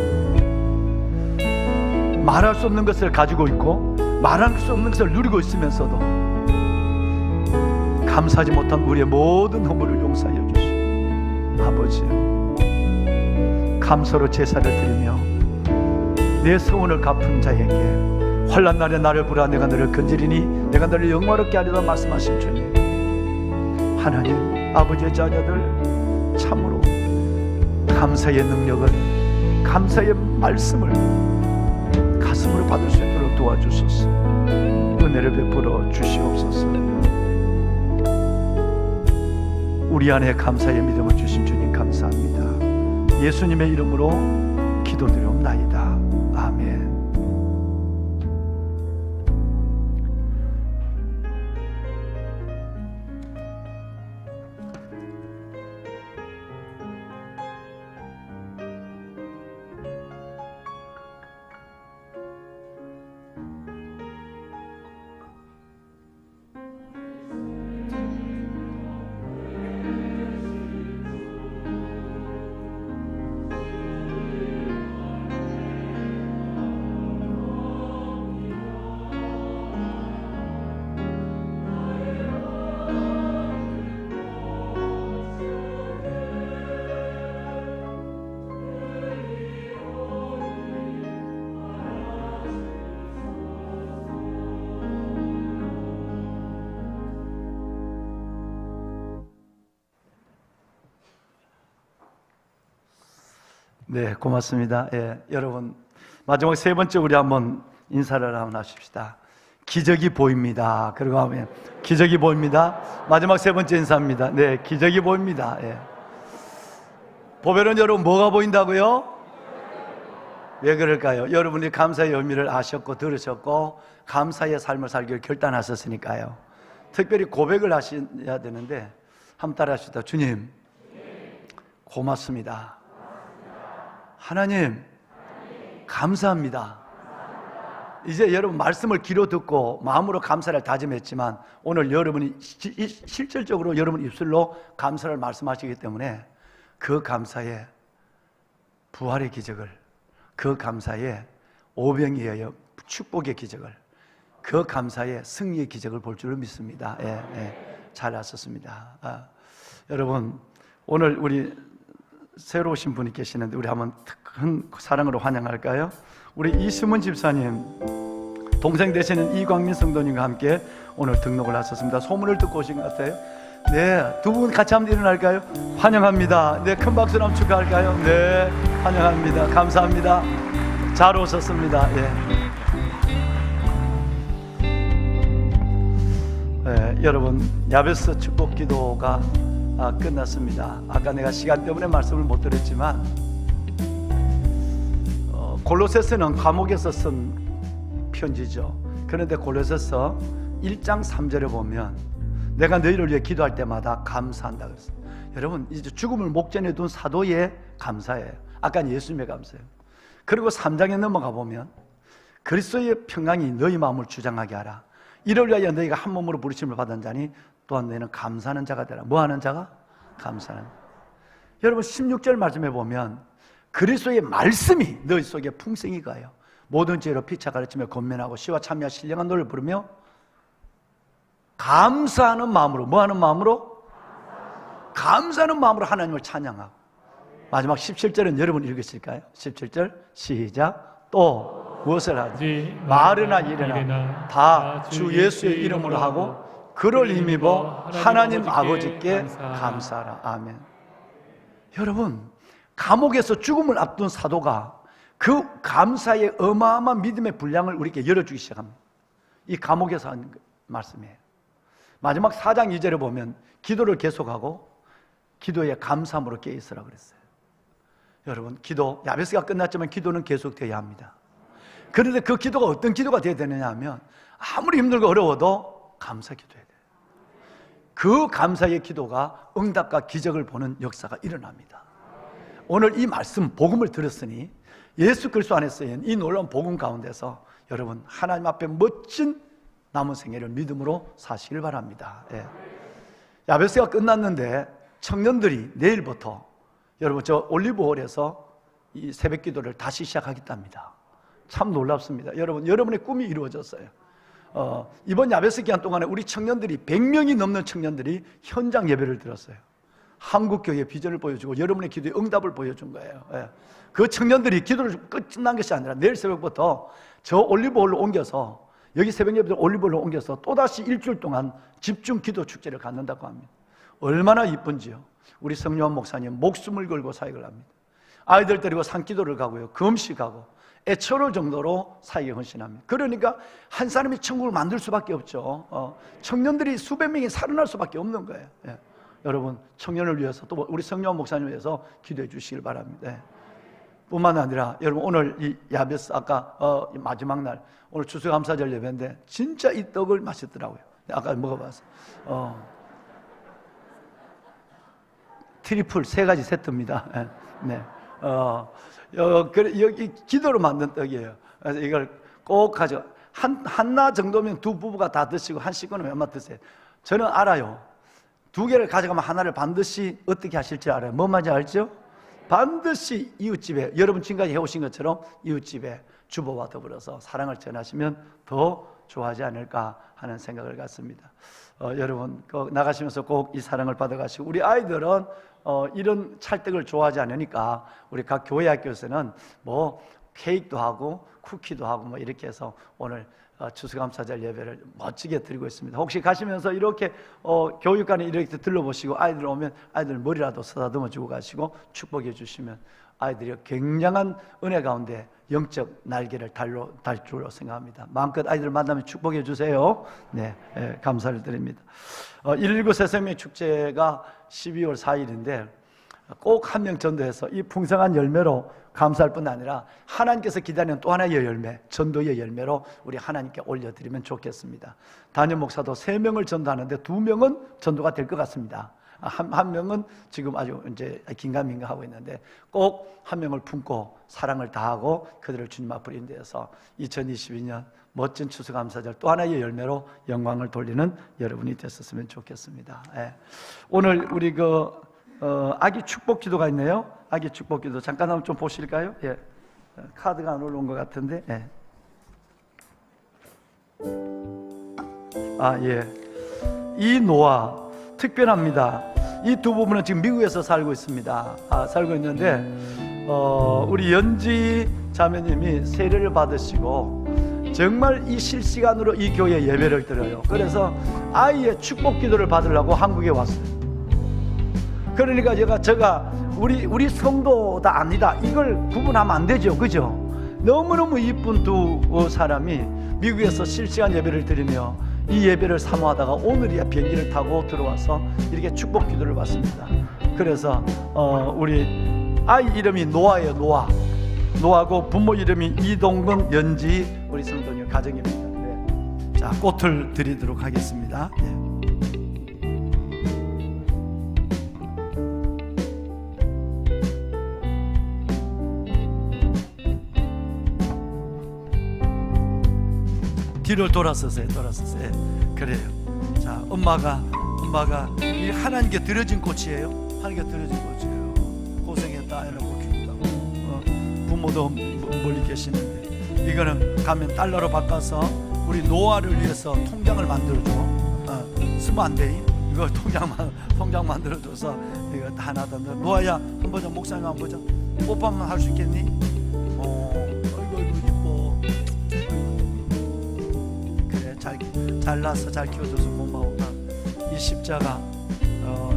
말할 수 없는 것을 가지고 있고 말할 수 없는 것을 누리고 있으면서도 감사하지 못한 우리의 모든 허물을 용서하여 주시오. 아버지, 감사로 제사를 드리며 내 소원을 갚은 자에게 환난 날에 나를 부라 내가 너를 건지리니 내가 너를 영화롭게 하리라 말씀하신 주님, 하나님 아버지의 자녀들 참으로 감사의 능력을, 감사의 말씀을 가슴으로 받을 수 있도록 도와주소서. 은혜를 베풀어 주시옵소서. 우리 안에 감사의 믿음을 주신 주님 감사합니다. 예수님의 이름으로 기도드리옵나이다. 아멘. 네, 고맙습니다. 예, 여러분 마지막 세 번째 우리 한번 인사를 한번 하십시다. 기적이 보입니다. 그리고 하면 기적이 보입니다. 마지막 세 번째 인사입니다. 네, 기적이 보입니다. 예. 보배는 여러분 뭐가 보인다고요? 왜 그럴까요? 여러분이 감사의 의미를 아셨고 들으셨고 감사의 삶을 살기를 결단하셨으니까요. 특별히 고백을 하셔야 되는데 한번 따라 하시다. 주님, 고맙습니다. 하나님, 감사합니다. 이제 여러분 말씀을 귀로 듣고 마음으로 감사를 다짐했지만 오늘 여러분이 실질적으로 여러분 입술로 감사를 말씀하시기 때문에 그 감사에 부활의 기적을, 그 감사에 오병이에 의해 축복의 기적을, 그 감사에 승리의 기적을 볼 줄을 믿습니다. 예, 예, 잘 하셨습니다. 여러분 오늘 우리 새로 오신 분이 계시는데 우리 한번 큰 사랑으로 환영할까요? 우리 이수문 집사님 동생 되시는 이광민 성도님과 함께 오늘 등록을 하셨습니다. 소문을 듣고 오신 것 같아요. 네, 두 분 같이 한번 일어날까요? 환영합니다. 네, 큰 박수로 한번 축하할까요? 네, 환영합니다. 감사합니다. 잘 오셨습니다. 예. 네, 여러분 야베스 축복 기도가 끝났습니다. 아까 내가 시간 때문에 말씀을 못 드렸지만 골로새서는 감옥에서 쓴 편지죠. 그런데 골로새서 1장 3절에 보면 내가 너희를 위해 기도할 때마다 감사한다 그랬어요. 여러분 이제 죽음을 목전에 둔 사도의 감사예요. 아까는 예수님의 감사예요. 그리고 3장에 넘어가 보면 그리스도의 평강이 너희 마음을 주장하게 하라. 이를 위하여 너희가 한 몸으로 부르심을 받은 자니 또한 너희는 감사하는 자가 되라. 뭐 하는 자가? 감사하는 자. 여러분 16절 말씀해 보면 그리스도의 말씀이 너희 속에 풍성히 가요. 모든 죄로 피차 가르치며 권면하고 시와 참여와 신령한 노래를 부르며 감사하는 마음으로, 뭐 하는 마음으로? 감사하는 마음으로 하나님을 찬양하고. 마지막 17절은 여러분 읽으실까요? 17절 시작. 또 무엇을 하지? 말이나 일이나 다 주 예수의 이름으로 하고 그를 힘입어 하나님 아버지께 감사하라. 아멘. 여러분 감옥에서 죽음을 앞둔 사도가 그 감사의 어마어마한 믿음의 분량을 우리에게 열어주기 시작합니다. 이 감옥에서 한 말씀이에요. 마지막 4장 2절에 보면 기도를 계속하고 기도에 감사함으로 깨어있으라 그랬어요. 여러분 기도, 야베스가 끝났지만 기도는 계속돼야 합니다. 그런데 그 기도가 어떤 기도가 되어야 되느냐 하면 아무리 힘들고 어려워도 감사 기도해야 돼요. 그 감사의 기도가 응답과 기적을 보는 역사가 일어납니다. 오늘 이 말씀 복음을 들었으니 예수 그리스도 안에 쓰인 이 놀라운 복음 가운데서 여러분 하나님 앞에 멋진 남은 생애를 믿음으로 사시길 바랍니다. 예. 야베스가 끝났는데 청년들이 내일부터 여러분 저 올리브홀에서 이 새벽 기도를 다시 시작하겠답니다. 참 놀랍습니다. 여러분 여러분의 꿈이 이루어졌어요. 이번 야베스 기간 동안에 우리 청년들이 100명이 넘는 청년들이 현장 예배를 드렸어요. 한국교회의 비전을 보여주고 여러분의 기도의 응답을 보여준 거예요. 예. 그 청년들이 기도를 끝난 것이 아니라 내일 새벽부터 저 올리브홀로 옮겨서 여기 새벽 예배를 올리브홀로 옮겨서 또다시 일주일 동안 집중 기도 축제를 갖는다고 합니다. 얼마나 이쁜지요. 우리 성요한 목사님 목숨을 걸고 사역을 합니다. 아이들 데리고 산기도를 가고요, 금식하고 애처로울 정도로 사역에 헌신합니다. 그러니까 한 사람이 천국을 만들 수밖에 없죠. 청년들이 수백 명이 살아날 수밖에 없는 거예요. 예. 여러분 청년을 위해서 또 우리 성령 목사님을 위해서 기도해 주시길 바랍니다. 뿐만 아니라 여러분 오늘 이 야베스 아까 마지막 날 오늘 추수감사절 예배인데 진짜 이 떡을 맛있더라고요. 아까 먹어봤어. 트리플 3가지 세트입니다. 네. 여기 기도로 만든 떡이에요. 그래서 이걸 꼭 가져. 한나 정도면 두 부부가 다 드시고 한 식구는 얼마 드세요. 저는 알아요. 2개를 가져가면 하나를 반드시 어떻게 하실지 알아요. 뭔 말인지 알죠? 반드시 이웃집에, 여러분 지금까지 해오신 것처럼 이웃집에 주보와 더불어서 사랑을 전하시면 더 좋아하지 않을까 하는 생각을 갖습니다. 여러분 나가시면서 꼭 이 사랑을 받아가시고, 우리 아이들은 이런 찰떡을 좋아하지 않으니까 우리 각 교회 학교에서는 뭐 케이크도 하고 쿠키도 하고 뭐 이렇게 해서 오늘 추수감사절 예배를 멋지게 드리고 있습니다. 혹시 가시면서 이렇게 교육관에 이렇게 들러보시고 아이들 오면 아이들 머리라도 쓰다듬어 주고 가시고 축복해 주시면 아이들이 굉장한 은혜 가운데 영적 날개를 달 줄로 생각합니다. 마음껏 아이들 만나면 축복해 주세요. 네, 감사를 드립니다. 119 새생명 축제가 12월 4일인데 꼭 한 명 전도해서 이 풍성한 열매로 감사할 뿐 아니라 하나님께서 기다리는 또 하나의 열매, 전도의 열매로 우리 하나님께 올려드리면 좋겠습니다. 담임 목사도 3명을 전도하는데 2명은 전도가 될 것 같습니다. 한 명은 지금 아주 이제 긴가민가 하고 있는데 꼭 한 명을 품고 사랑을 다하고 그들을 주님 앞으로 인도해서 2022년 멋진 추수감사절 또 하나의 열매로 영광을 돌리는 여러분이 됐었으면 좋겠습니다. 오늘 우리 아기 축복 기도가 있네요. 아기 축복 기도 잠깐 한번 좀 보실까요? 카드가 안 올라온 것 같은데. 이 노아 특별합니다. 이 두 부부는 지금 미국에서 살고 있습니다. 살고 있는데 우리 연지 자매님이 세례를 받으시고 정말 이 실시간으로 이 교회 예배를 드려요. 그래서 아이의 축복 기도를 받으려고 한국에 왔어요. 그러니까 제가 우리 성도다 아니다 이걸 구분하면 안 되죠, 그죠? 너무너무 이쁜 두 사람이 미국에서 실시간 예배를 드리며 이 예배를 사모하다가 오늘이야 비행기를 타고 들어와서 이렇게 축복 기도를 받습니다. 그래서 우리 아이 이름이 노아예요. 노아고 부모 이름이 이동근, 연지 우리 성도님 가정입니다. 자, 꽃을 드리도록 하겠습니다. 뒤를 돌아서세요. 그래요. 자, 엄마가 이 하나님께 드려진 꽃이에요. 하나님께 드려진 꽃이에요. 고생했다 이러고 키우다고. 부모도 멀리 계시는데 이거는 가면 달러로 바꿔서 우리 노아를 위해서 통장을 만들어줘. 쓰면 안 돼. 이거 통장 만들어줘서 이거 하나 더. 노아야 한 번 더 목사님 한 번 더. 뽀뽀만 할 수 있겠니? 잘나서 잘 키워줘서 고마웠다. 이 십자가,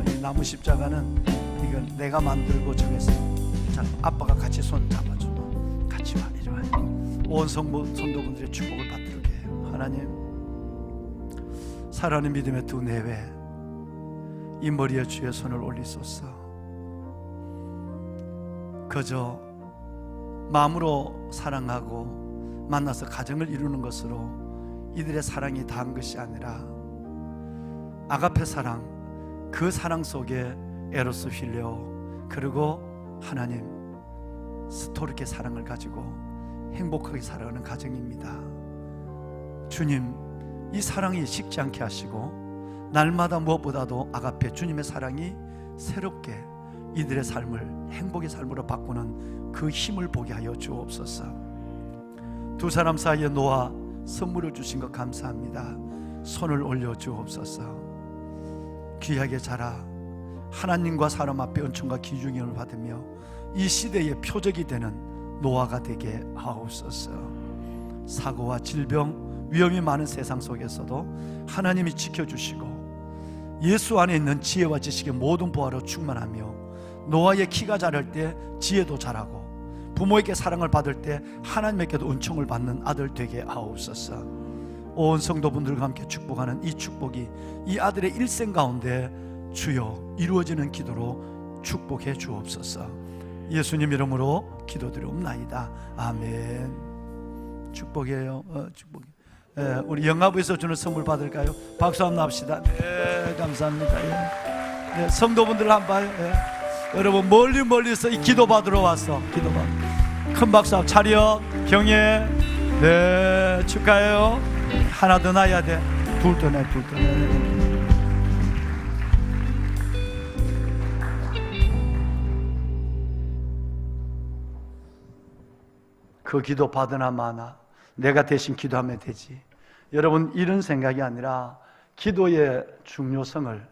이 나무 십자가는 이건 내가 만들고 정했어. 자, 아빠가 같이 손 잡아줘. 같이 와, 이리 와. 온 성도분들의 축복을 받도록 해요. 하나님, 살아있는 믿음의 두 내외 이 머리에 주의 손을 올리소서. 그저 마음으로 사랑하고 만나서 가정을 이루는 것으로 이들의 사랑이 다한 것이 아니라 아가페 사랑, 그 사랑 속에 에로스 휠레오, 그리고 하나님 스토르케 사랑을 가지고 행복하게 살아가는 가정입니다. 주님, 이 사랑이 식지 않게 하시고 날마다 무엇보다도 아가페 주님의 사랑이 새롭게 이들의 삶을 행복의 삶으로 바꾸는 그 힘을 보게 하여 주옵소서. 두 사람 사이에 노아 선물을 주신 것 감사합니다. 손을 올려 주옵소서. 귀하게 자라 하나님과 사람 앞에 은총과 기중형을 받으며 이 시대의 표적이 되는 노아가 되게 하옵소서. 사고와 질병, 위험이 많은 세상 속에서도 하나님이 지켜주시고 예수 안에 있는 지혜와 지식의 모든 보화로 충만하며 노아의 키가 자랄 때 지혜도 자라고 부모에게 사랑을 받을 때 하나님에게도 은총을 받는 아들 되게 하옵소서. 온 성도분들과 함께 축복하는 이 축복이 이 아들의 일생 가운데 주여 이루어지는 기도로 축복해 주옵소서. 예수님 이름으로 기도드리옵나이다. 아멘. 축복이에요. 축복. 우리 영화부에서 주는 선물 받을까요? 박수 한번 합시다. 네, 감사합니다. 네, 성도분들 한번 여러분 멀리서 이 기도 받으러 왔어. 기도 받. 큰 박수 한번. 차렷 경례. 네, 축하해요. 하나 더 놔야 돼. 둘 더 내. 그 기도 받으나 마나 내가 대신 기도하면 되지. 여러분, 이런 생각이 아니라 기도의 중요성을,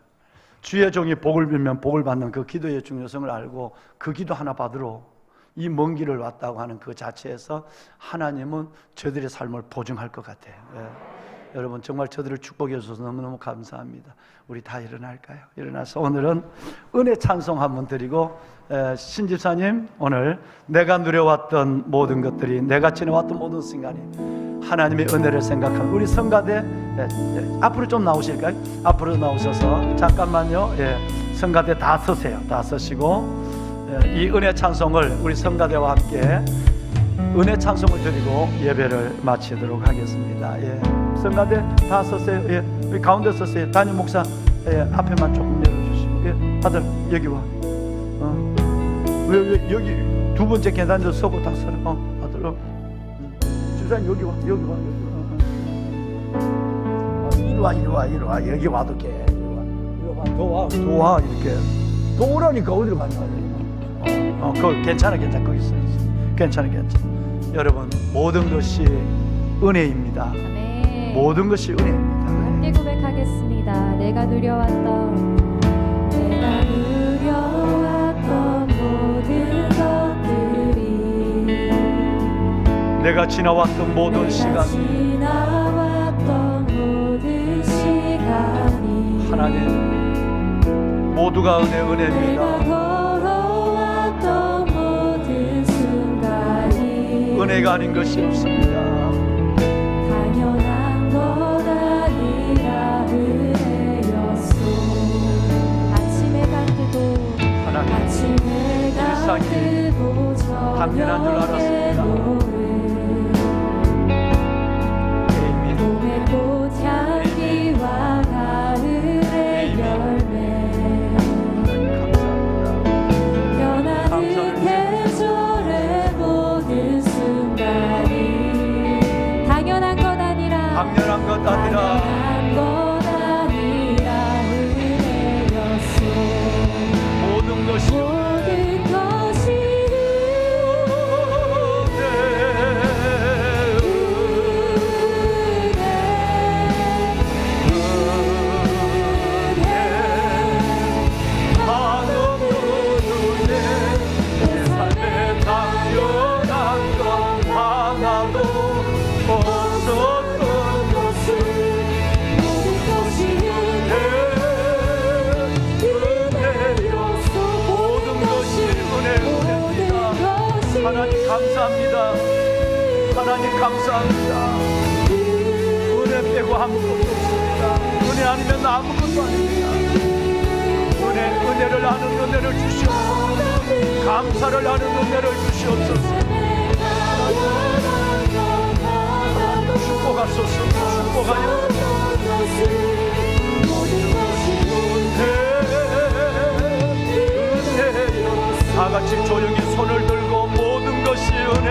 주의 종이 복을 빌면 복을 받는 그 기도의 중요성을 알고 그 기도 하나 받으러 이 먼 길을 왔다고 하는 그 자체에서 하나님은 저들의 삶을 보증할 것 같아요. 여러분, 정말 저들을 축복해 주셔서 너무너무 감사합니다. 우리 다 일어날까요? 일어나서 오늘은 은혜 찬송 한번 드리고, 신집사님, 오늘 내가 누려왔던 모든 것들이, 내가 지내왔던 모든 순간이 하나님의 은혜를 생각하는 우리 성가대, 앞으로 좀 나오실까요? 앞으로 나오셔서 잠깐만요. 성가대 다 서세요. 다 서시고 이 은혜 찬송을 우리 성가대와 함께 은혜 찬송을 드리고 예배를 마치도록 하겠습니다. 성가대 다 서세요. 여기 가운데 서세요. 담임 목사 앞에만 조금 열어주시고, 아들 여기 와. 여기 두 번째 계단에서 서고 다 서라. 아들, 주사님 여기 와. 이리 와. 여기 와도 돼. 이리 와. 더 와. 이렇게. 더 오라니까 어디로 가냐. 그거 괜찮아. 거기 있어. 괜찮아. 여러분, 모든 것이 은혜입니다. 아멘. 모든 것이 은혜입니다. 함께 고백하겠습니다. 내가 누려왔던 모든 것들이, 내가 지나왔던 모든 시간이 하나님 모두가 은혜입니다. 은혜가 아닌 것이 없습니다. 당연한 것 아니라 은혜였소. 아침에 가뜨고 아침에 가뜨고 당연한 줄 알았습니다. 봄의 꽃향기와 가을의 열매, 변하는 계절의 모든 순간이 당연한 것 아니라 은혜였소. 모든 것이 감사합니다. 은혜 빼고 아무것도 없습니다. 은혜 아니면 아무것도 아닙니다. 은혜를 아는 은혜를 주시옵소서. 감사를 아는 은혜를 주시옵소서. 축복하소서. 축복하여 다 같이 조용히 손을 들고 모든 것이 은혜,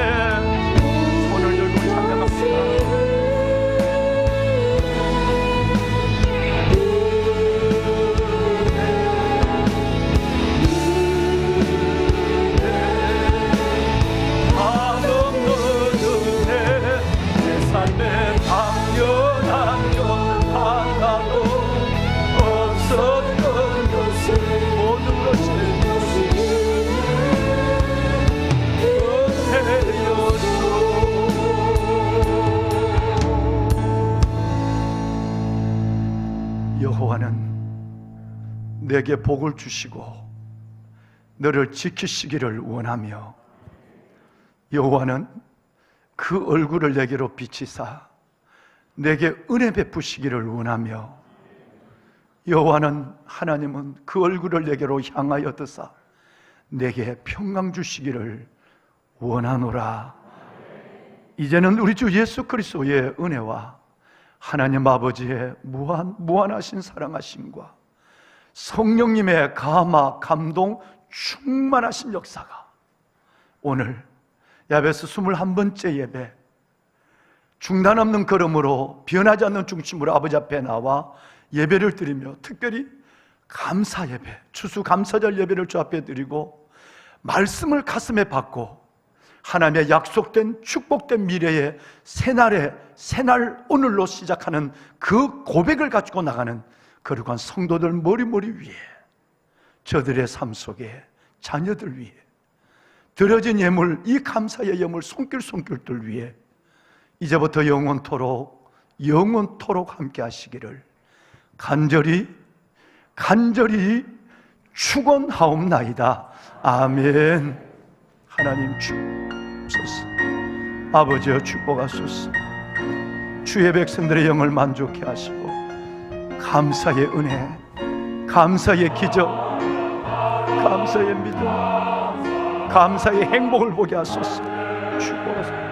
손을 들고 찬양합니다. 여호와는 내게 복을 주시고 너를 지키시기를 원하며, 여호와는 그 얼굴을 내게로 비치사 내게 은혜 베푸시기를 원하며, 여호와는 하나님은 그 얼굴을 내게로 향하여 드사 내게 평강 주시기를 원하노라. 이제는 우리 주 예수 그리스도의 은혜와 하나님 아버지의 무한하신 사랑하심과 성령님의 감화, 감동, 충만하신 역사가 오늘 야베스 21번째 예배 중단 없는 걸음으로 변하지 않는 중심으로 아버지 앞에 나와 예배를 드리며 특별히 감사 예배, 추수감사절 예배를 주 앞에 드리고 말씀을 가슴에 받고 하나님의 약속된 축복된 미래의 새날 오늘로 시작하는 그 고백을 가지고 나가는 거룩한 성도들 머리머리 위에 저들의 삶 속에 자녀들 위에 드려진 예물, 이 감사의 예물 손길들 위에 이제부터 영원토록 함께 하시기를 간절히 축원하옵나이다. 아멘. 하나님 주옵소서. 아버지여 축복하소서. 주의 백성들의 영을 만족해 하시고 감사의 은혜, 감사의 기적, 감사의 믿음, 감사의 행복을 보게 하소서. 축복하소서.